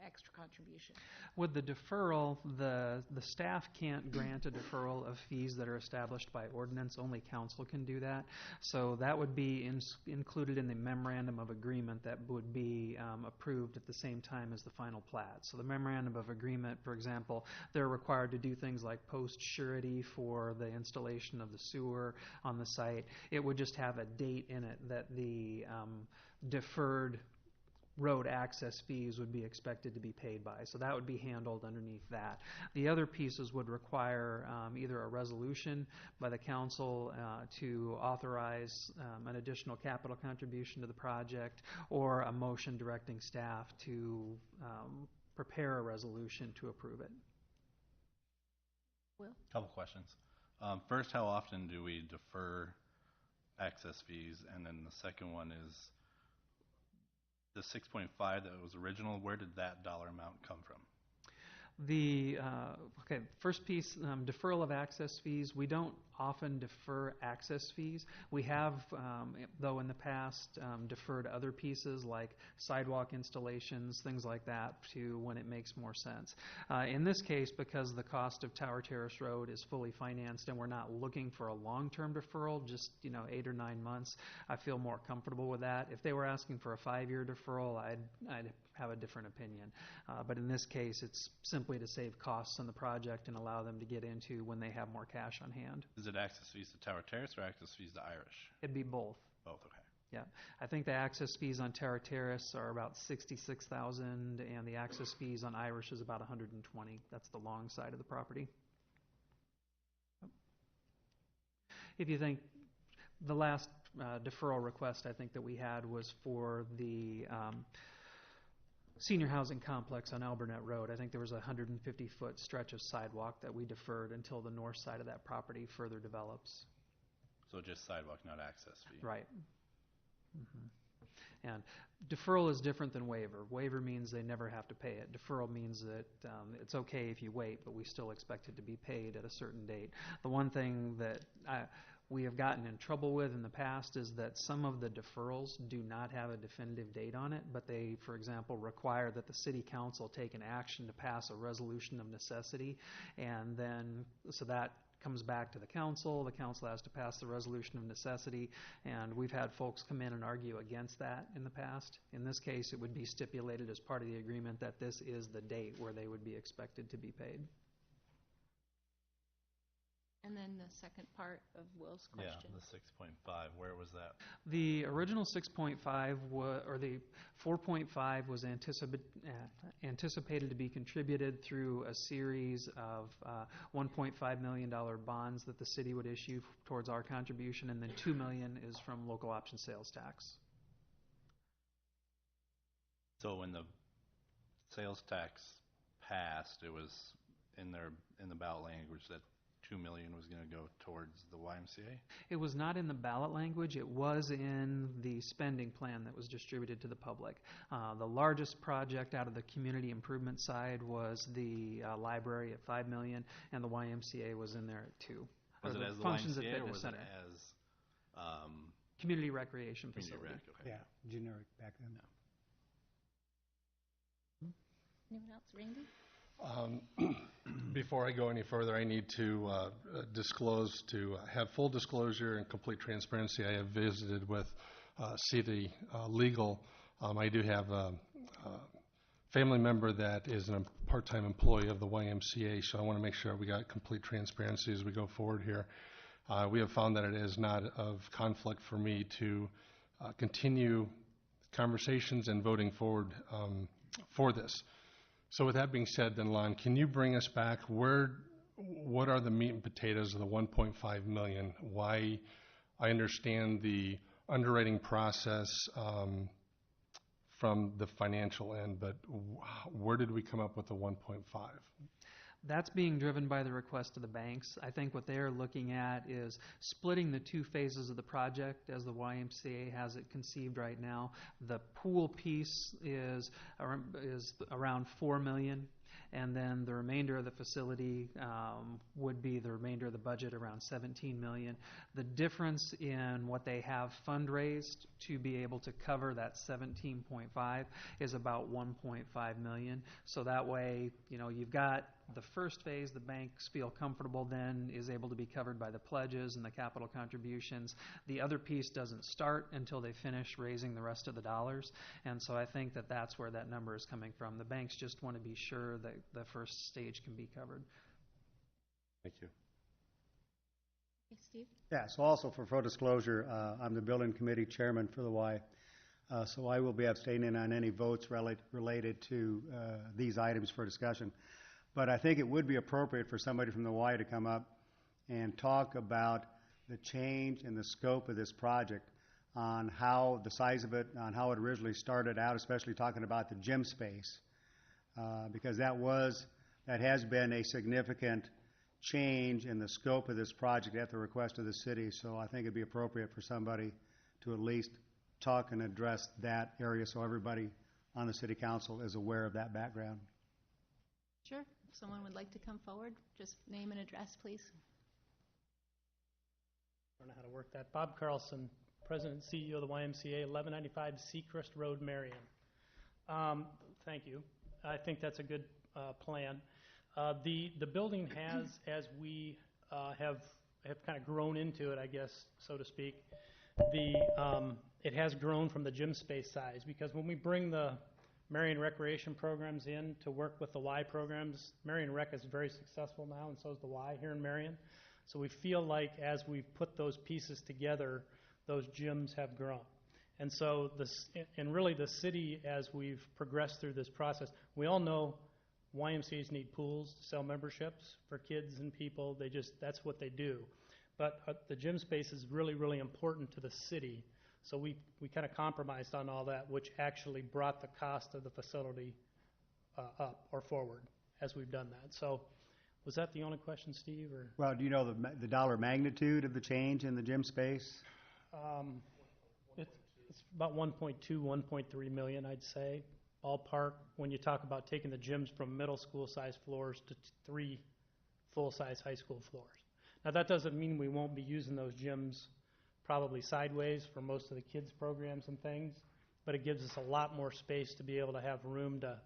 extra contribution. With the deferral, the staff can't grant a deferral of fees that are established by ordinance. Only council can do that. So that would be included in the memorandum of agreement that would be approved at the same time as the final plat. So the memorandum of agreement, for example, they're required to do things like post surety for the installation of the sewer on the site. It would just have a date in it that the deferred road access fees would be expected to be paid by. So that would be handled underneath that. The other pieces would require either a resolution by the council to authorize an additional capital contribution to the project, or a motion directing staff to prepare a resolution to approve it. Will? Couple questions. First, how often do we defer access fees? And then the second one is, the 6.5 that was original, where did that dollar amount come from? The first piece, deferral of access fees. We don't often defer access fees. We have, though, in the past, deferred other pieces like sidewalk installations, things like that, to when it makes more sense. In this case, because the cost of Tower Terrace Road is fully financed and we're not looking for a long-term deferral, just 8 or 9 months, I feel more comfortable with that. If they were asking for a 5-year deferral, I'd have a different opinion. But in this case, it's simply to save costs on the project and allow them to get into when they have more cash on hand. Is it access fees to Tower Terrace or access fees to Irish? It'd be both. Both, okay. Yeah, I think the access fees on Tower Terrace are about $66,000, and the access fees on Irish is about $120,000. That's the long side of the property. If you think the last deferral request I think that we had was for the senior housing complex on Alburnett Road. I think there was a 150-foot stretch of sidewalk that we deferred until the north side of that property further develops. So just sidewalk, not access fee. Right. Mm-hmm. And deferral is different than waiver. Waiver means they never have to pay it. Deferral means that it's okay if you wait, but we still expect it to be paid at a certain date. The one thing that we have gotten in trouble with in the past is that some of the deferrals do not have a definitive date on it, but they, for example, require that the city council take an action to pass a resolution of necessity, and then so that comes back to the council has to pass the resolution of necessity, and we've had folks come in and argue against that in the past. In this case, it would be stipulated as part of the agreement that this is the date where they would be expected to be paid. And then the second part of Will's question. Yeah, the 6.5, where was that? The original 6.5 or the 4.5 was anticipated to be contributed through a series of $1.5 million bonds that the city would issue towards our contribution, and then $2 million is from local option sales tax. So when the sales tax passed, it was in the ballot language that $2 million was going to go towards the YMCA? It was not in the ballot language. It was in the spending plan that was distributed to the public. The largest project out of the community improvement side was the library at $5 million, and the YMCA was in there at $2 million. Was it as the YMCA or was it as community recreation community facility? rec? Okay. Yeah, generic back then. Anyone else? Randy? Before I go any further, I need to disclose, to have full disclosure and complete transparency. I have visited with city legal. I do have a family member that is a part-time employee of the YMCA, so I want to make sure we got complete transparency as we go forward here. We have found that it is not of conflict for me to continue conversations and voting forward for this. So with that being said, then Lon, can you bring us back what are the meat and potatoes of the 1.5 million? Why? I understand the underwriting process from the financial end, but where did we come up with the 1.5? That's being driven by the request of the banks. I think what they're looking at is splitting the two phases of the project as the YMCA has it conceived right now. The pool piece is around $4 million, and then the remainder of the facility would be the remainder of the budget, around $17 million. The difference in what they have fundraised to be able to cover that 17.5 is about 1.5 million. So that way, you've got the first phase, the banks feel comfortable then is able to be covered by the pledges and the capital contributions. The other piece doesn't start until they finish raising the rest of the dollars. And so I think that that's where that number is coming from. The banks just want to be sure that the first stage can be covered. Thank you. Okay, Steve? Yeah, so also for full disclosure, I'm the building committee chairman for the Y. So I will be abstaining on any votes related to these items for discussion. But I think it would be appropriate for somebody from the Y to come up and talk about the change in the scope of this project, on how the size of it, on how it originally started out, especially talking about the gym space, because that has been a significant change in the scope of this project at the request of the city. So I think it'd be appropriate for somebody to at least talk and address that area so everybody on the city council is aware of that background. Sure. If someone would like to come forward, just name and address, please. I don't know how to work that. Bob Carlson, President and CEO of the YMCA, 1195 Seacrest Road, Marion. Thank you. I think that's a good plan. The building has, as we have kind of grown into it, I guess, so to speak, it has grown from the gym space size, because when we bring the Marion recreation programs in to work with the Y programs, Marion Rec is very successful now, and so is the Y here in Marion. So we feel like as we've put those pieces together, those gyms have grown. And so really the city, as we've progressed through this process, we all know YMCAs need pools to sell memberships for kids and people. That's what they do. But the gym space is really, really important to the city. So we kind of compromised on all that, which actually brought the cost of the facility up or forward as we've done that. So was that the only question, Steve? Or? Well, do you know the dollar magnitude of the change in the gym space? It's about 1.2, 1.3 million, I'd say, ballpark, when you talk about taking the gyms from middle school size floors to 3 full-size high school floors. Now, that doesn't mean we won't be using those gyms probably sideways for most of the kids' programs and things, but it gives us a lot more space to be able to have room to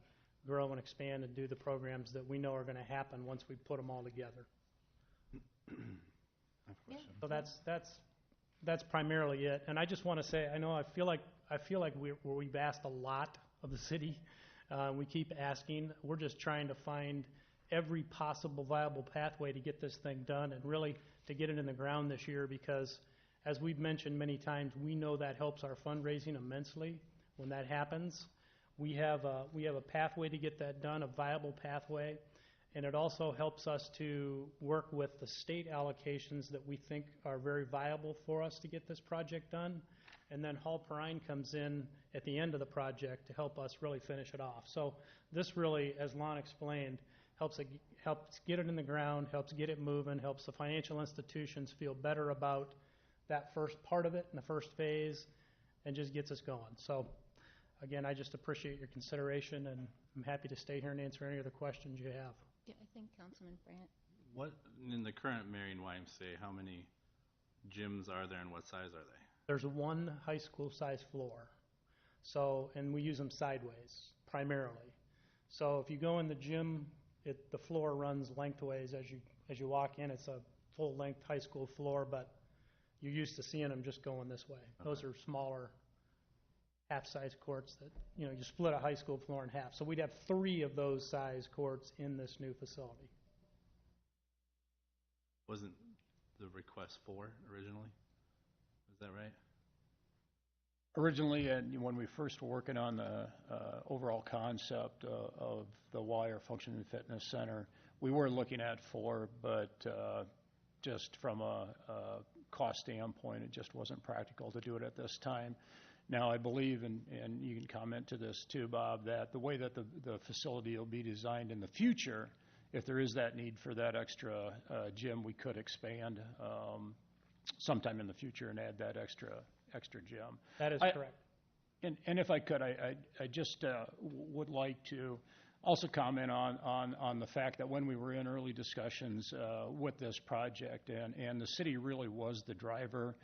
grow and expand and do the programs that we know are going to happen once we put them all together. So that's primarily it. And I just want to say, I feel like we've asked a lot of the city. We keep asking. We're just trying to find every possible viable pathway to get this thing done and really to get it in the ground this year, because as we've mentioned many times, we know that helps our fundraising immensely when that happens. We have a pathway to get that done, a viable pathway, and it also helps us to work with the state allocations that we think are very viable for us to get this project done. And then Hall Perrine comes in at the end of the project to help us really finish it off. So this really, as Lon explained, helps get it in the ground, helps get it moving, helps the financial institutions feel better about that first part of it in the first phase, and just gets us going. So again, I just appreciate your consideration, and I'm happy to stay here and answer any other questions you have. Yeah, I think Councilman Brandt. What, in the current Marion YMCA, how many gyms are there and what size are they? There's one high school size floor. So, and we use them sideways primarily. So if you go in the gym, the floor runs lengthways as you walk in. It's a full length high school floor, but you're used to seeing them just going this way. Okay. Those are smaller half-size courts that, you split a high school floor in half. So we'd have 3 of those size courts in this new facility. Wasn't the request 4 originally? Is that right? Originally, and when we first were working on the overall concept of the Wire Function and Fitness Center, we were looking at 4, but just from a cost standpoint, it just wasn't practical to do it at this time. Now, I believe, and you can comment to this too, Bob, that the way that the facility will be designed in the future, if there is that need for that extra gym, we could expand sometime in the future and add that extra gym. That is correct. And if I could, I just would like to also comment on the fact that when we were in early discussions with this project, and the city really was the driver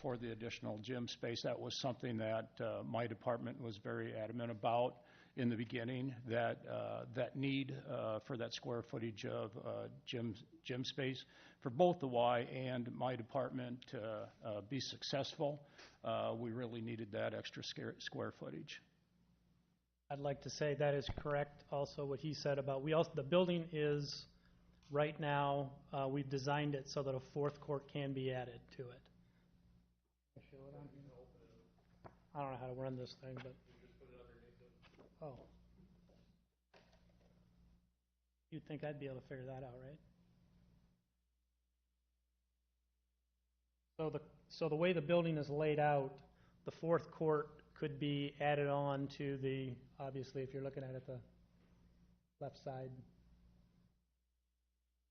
for the additional gym space, that was something that my department was very adamant about in the beginning, that need for that square footage of gym space for both the Y and my department to be successful. We really needed that extra square footage. I'd like to say that is correct. Also, what he said about the building is right now we've designed it so that a 4th court can be added to it. I don't know how to run this thing, but oh, you'd think I'd be able to figure that out, right? So the way the building is laid out, the 4th court could be added on to the, obviously, if you're looking at it, the left side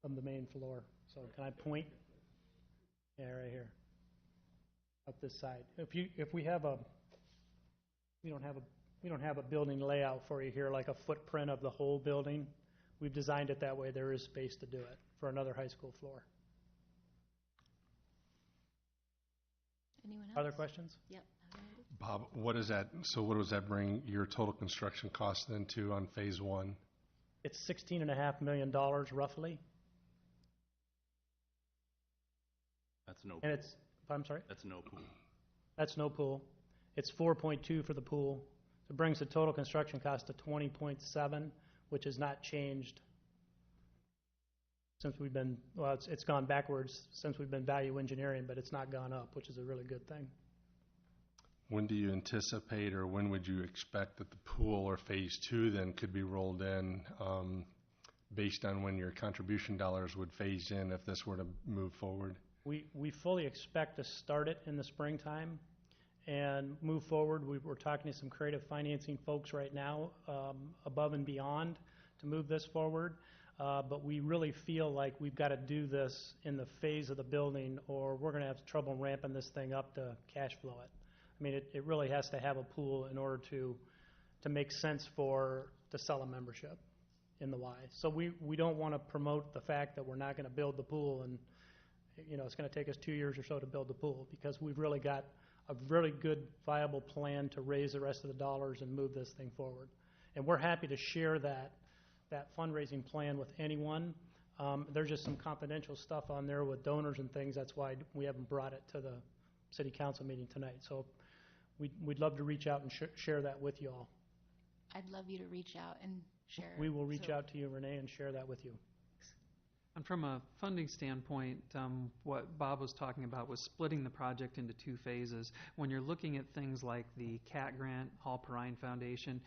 of the main floor. So can I point? Yeah, right here, up this side. If we have a, we don't have a building layout for you here, like a footprint of the whole building. We've designed it that way. There is space to do it for another high school floor. Anyone else? Other questions? Yep. Bob, what does that bring your total construction cost then to on phase 1? It's $16.5 million roughly. That's no pool. And it's, I'm sorry? That's no pool. That's no pool. It's 4.2 for the pool. It brings the total construction cost to 20.7, which has not changed since we've been, well, it's gone backwards since we've been value engineering, but it's not gone up, which is a really good thing. When do you anticipate, or when would you expect that the pool or phase 2 then could be rolled in, based on when your contribution dollars would phase in if this were to move forward? We fully expect to start it in the springtime and move forward. We're talking to some creative financing folks right now, above and beyond, to move this forward. But we really feel like we've got to do this in the phase of the building, or we're going to have trouble ramping this thing up to cash flow it. I mean, it really has to have a pool in order to make sense to sell a membership in the Y. So we don't want to promote the fact that we're not going to build the pool, and it's going to take us 2 years or so to build the pool, because we've really got a really good, viable plan to raise the rest of the dollars and move this thing forward. And we're happy to share that fundraising plan with anyone. There's just some confidential stuff on there with donors and things. That's why we haven't brought it to the city council meeting tonight. So we'd love to reach out and share that with you all. I'd love you to reach out and share. We will reach out to you, Renee, and share that with you. And from a funding standpoint, what Bob was talking about was splitting the project into 2 phases. When you're looking at things like the CAT grant, Hall Perrine Foundation,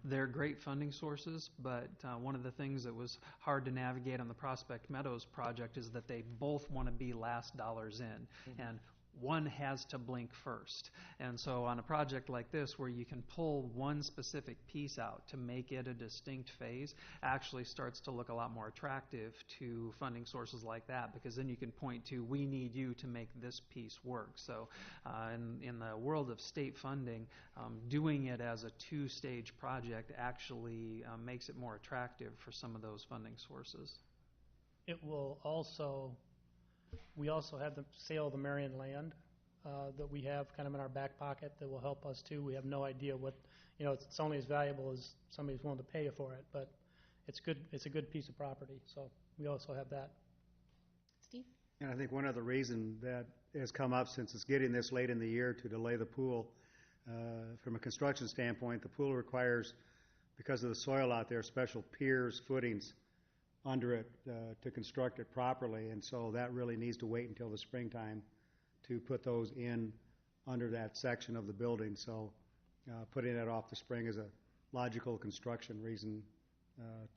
they're great funding sources, but one of the things that was hard to navigate on the Prospect Meadows project is that they both want to be last dollars in. Mm-hmm. And one has to blink first. And so on a project like this, where you can pull one specific piece out to make it a distinct phase, actually starts to look a lot more attractive to funding sources like that, because then you can point to, we need you to make this piece work. So in the world of state funding, doing it as a 2-stage project actually makes it more attractive for some of those funding sources. It will also, we also have the sale of the Marion land that we have kind of in our back pocket that will help us too. We have no idea what, it's only as valuable as somebody's willing to pay you for it, but it's good. It's a good piece of property, so we also have that. Steve? And I think one other reason that has come up since it's getting this late in the year to delay the pool, from a construction standpoint, the pool requires, because of the soil out there, special piers, footings under it to construct it properly, and so that really needs to wait until the springtime to put those in under that section of the building. So putting that off the spring is a logical construction reason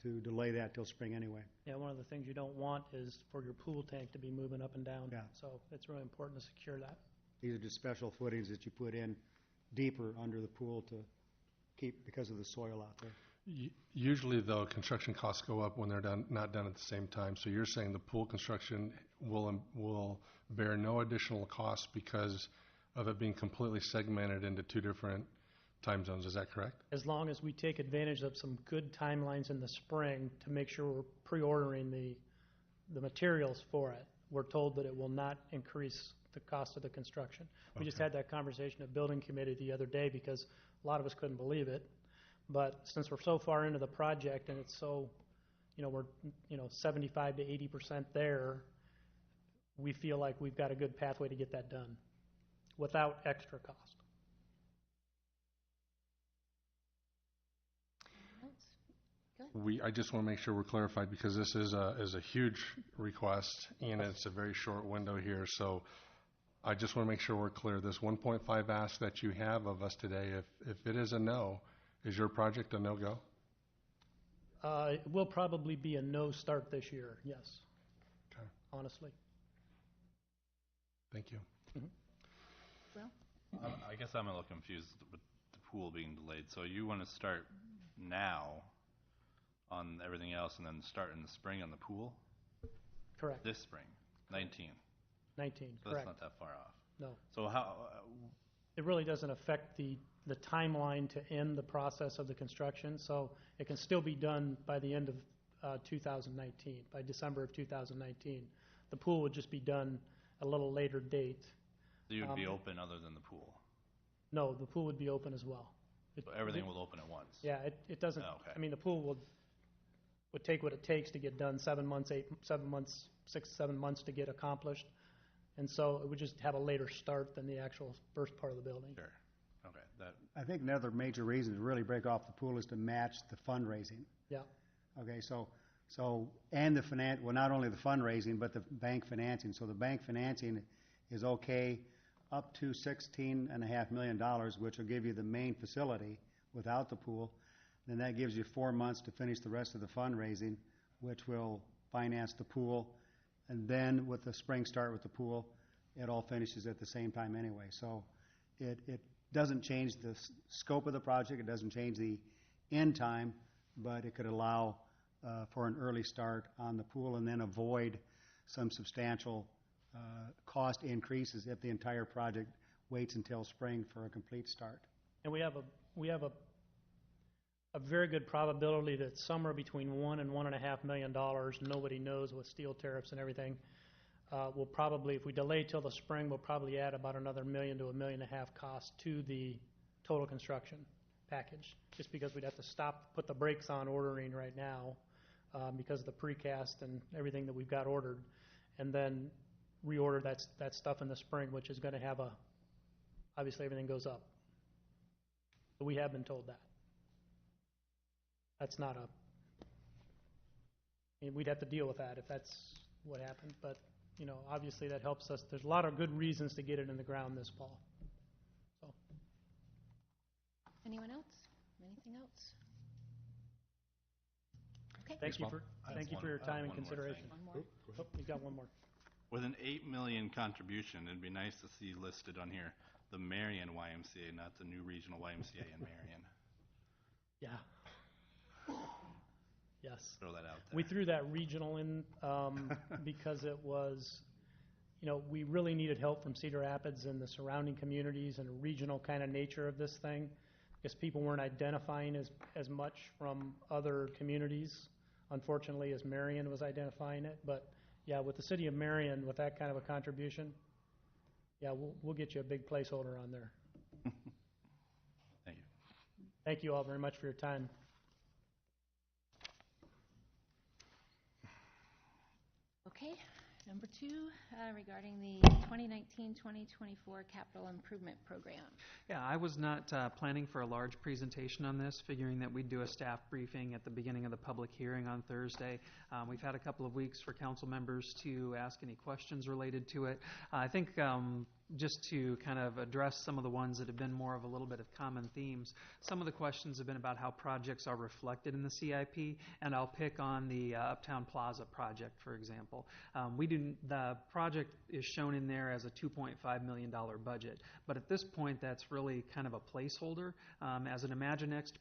to delay that till spring anyway. Yeah, one of the things you don't want is for your pool tank to be moving up and down. Yeah. So it's really important to secure that. These are just special footings that you put in deeper under the pool to keep, because of the soil out there. Usually, though, construction costs go up when they're not done at the same time. So you're saying the pool construction will bear no additional cost because of it being completely segmented into two different time zones. Is that correct? As long as we take advantage of some good timelines in the spring to make sure we're pre-ordering the materials for it, we're told that it will not increase the cost of the construction. We just had that conversation at building committee the other day because a lot of us couldn't believe it. But since we're so far into the project and it's so, we're 75 to 80% there, we feel like we've got a good pathway to get that done without extra cost. I just want to make sure we're clarified because this is a huge request and it's a very short window here. So I just want to make sure we're clear. This 1.5 ask that you have of us today, if it is a no, is your project a no-go? It will probably be a no start this year, yes. Okay. Honestly. Thank you. Well, I guess I'm a little confused with the pool being delayed. So you want to start now on everything else and then start in the spring on the pool? Correct. This spring, 19. 19, So correct. that's not that far off. No. So how, It really doesn't affect the timeline to end the process of the construction, so it can still be done by the end of 2019, by December of 2019. The pool would just be done a little later date. so you would be open other than the pool? No, the pool would be open as well. So everything will open at once? Yeah, it doesn't, Oh, okay. I mean, the pool would take what it takes to get done, 7 months, 6, 7 months to get accomplished. And so it would just have a later start than the actual first part of the building. Sure. Okay. I think another major reason to really break off the pool is to match the fundraising. Yeah. Okay, and well, not only the fundraising, but the bank financing. So the bank financing is okay up to $16.5 million, which will give you the main facility without the pool. Then that gives you 4 months to finish the rest of the fundraising, which will finance the pool. And then with the spring start with the pool, it all finishes at the same time anyway. So it doesn't change the scope of the project. It doesn't change the end time, but it could allow for an early start on the pool and then avoid some substantial cost increases if the entire project waits until spring for a complete start. And we have a very good probability that somewhere between $1 and $1.5 million, nobody knows with steel tariffs and everything, will probably, if we delay till the spring, we'll probably add about another $1 million to $1.5 million cost to the total construction package, just because we'd have to put the brakes on ordering right now because of the precast and everything that we've got ordered, and then reorder that stuff in the spring, which is going to have obviously everything goes up. But we have been told that. That's not we'd have to deal with that if that's what happened, but, obviously that helps us. There's a lot of good reasons to get it in the ground this fall. So. anyone else? Anything else? Okay. Thank you for your time and one more consideration. thing. One more. Oh, you've got one more. With an $8 million contribution, it'd be nice to see listed on here the Marion YMCA, not the new regional YMCA in Marion. Yeah. Yes. Throw that out there. We threw that regional in because it was, we really needed help from Cedar Rapids and the surrounding communities and a regional kind of nature of this thing, because people weren't identifying as much from other communities, unfortunately, as Marion was identifying it. But yeah, with the city of Marion, with that kind of a contribution, yeah, we'll get you a big placeholder on there. Thank you. Thank you all very much for your time. Okay, number 2, regarding the 2019-2024 capital improvement program. Yeah, I was not planning for a large presentation on this, figuring that we'd do a staff briefing at the beginning of the public hearing on Thursday. We've had a couple of weeks for council members to ask any questions related to it. I think just to kind of address some of the ones that have been more of a little bit of common themes, some of the questions have been about how projects are reflected in the CIP, and I'll pick on the Uptown Plaza project, for example. The project is shown in there as a $2.5 million budget, but at this point, that's really kind of a placeholder. As an ImagineNext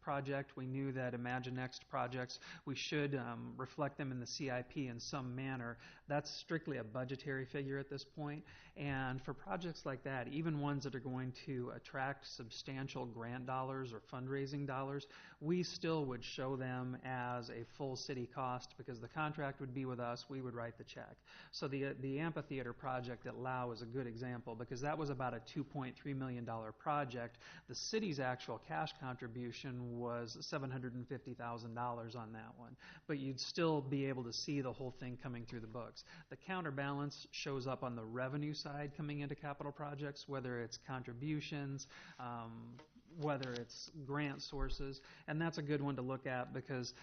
project, we knew that ImagineNext projects, we should reflect them in the CIP in some manner. That's strictly a budgetary figure at this point. And for projects like that, even ones that are going to attract substantial grant dollars or fundraising dollars, we still would show them as a full city cost because the contract would be with us, we would write the check. So the amphitheater project at Lau is a good example because that was about a $2.3 million project. The city's actual cash contribution was $750,000 on that one, but you'd still be able to see the whole thing coming through the books. The counterbalance shows up on the revenue side coming into capital projects, whether it's contributions, whether it's grant sources, and that's a good one to look at because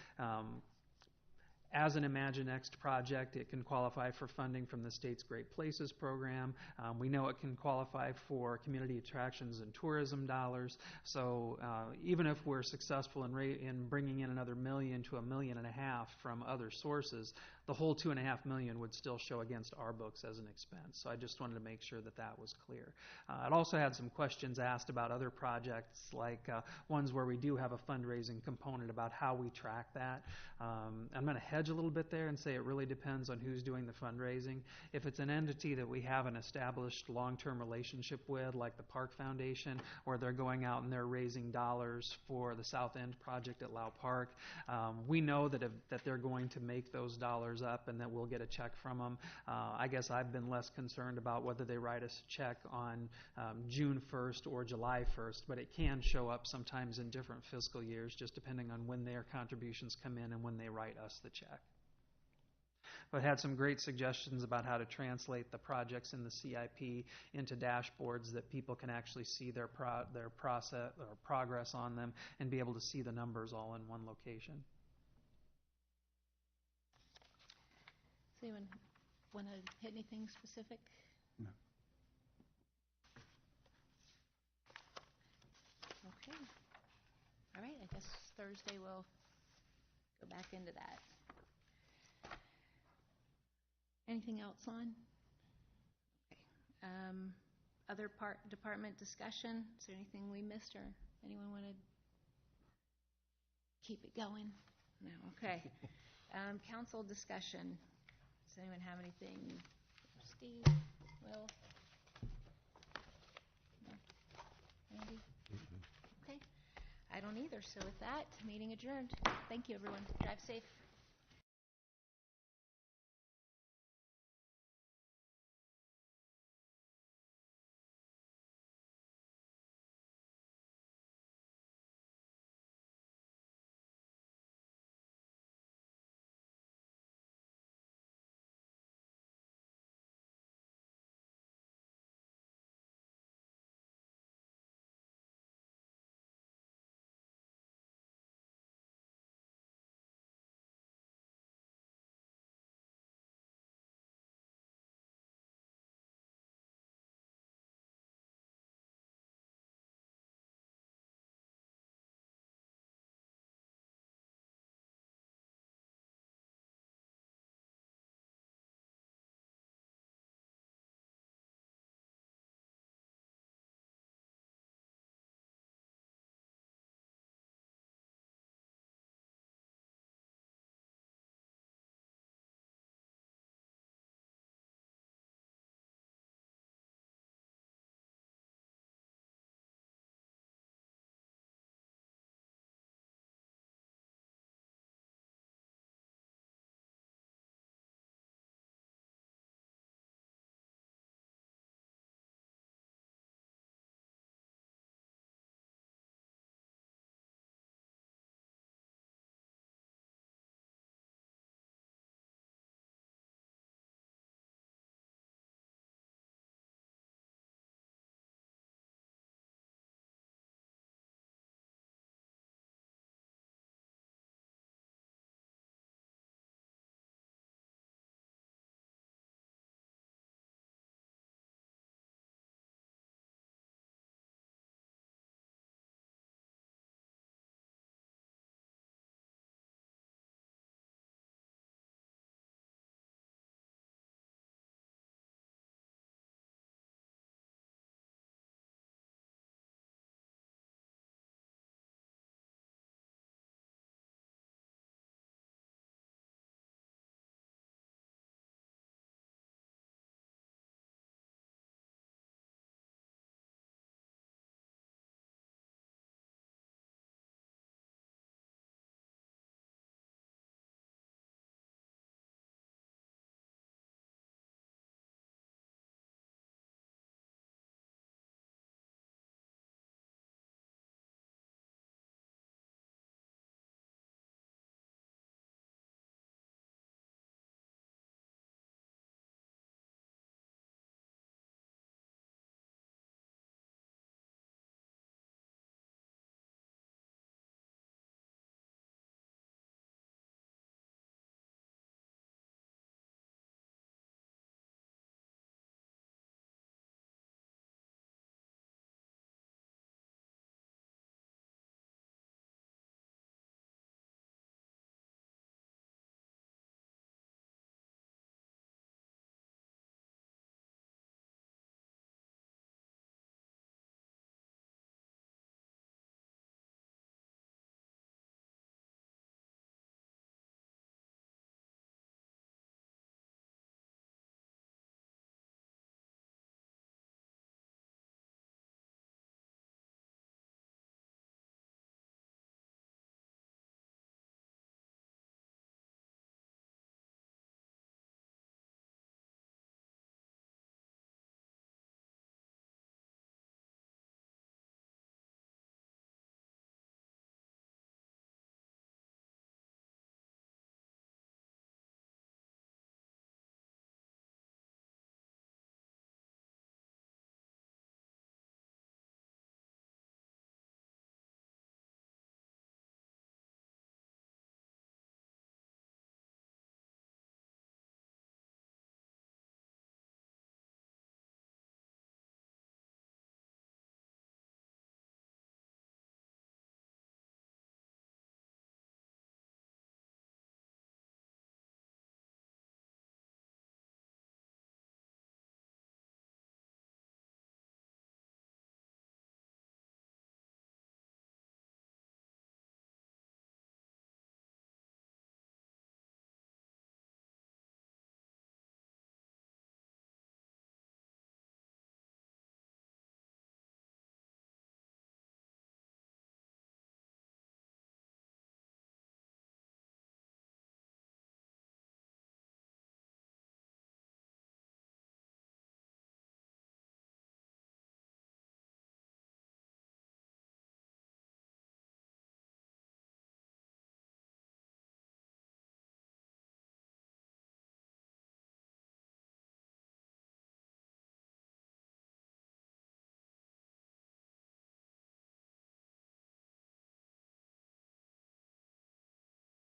as an ImagineNext project, it can qualify for funding from the state's Great Places program. We know it can qualify for community attractions and tourism dollars. So even if we're successful in bringing in another $1 million to $1.5 million from other sources, the whole $2.5 million would still show against our books as an expense. So I just wanted to make sure that that was clear. It also had some questions asked about other projects, like ones where we do have a fundraising component about how we track that. I'm going to hedge a little bit there and say it really depends on who's doing the fundraising. If it's an entity that we have an established long-term relationship with, like the Park Foundation, where they're going out and they're raising dollars for the South End project at Lau Park, we know that they're going to make those dollars up and that we'll get a check from them. I guess I've been less concerned about whether they write us a check on June 1st or July 1st, but it can show up sometimes in different fiscal years, just depending on when their contributions come in and when they write us the check. But had some great suggestions about how to translate the projects in the CIP into dashboards that people can actually see their process or progress on them and be able to see the numbers all in one location. Does anyone want to hit anything specific? No. Okay. All right, I guess Thursday we'll go back into that. Anything else on? Okay. Other department discussion? Is there anything we missed or anyone want to keep it going? No. Okay. Council discussion. Does anyone have anything? Steve? Will? No? Andy? Okay. I don't either. So with that, meeting adjourned. Thank you, everyone. Drive safe.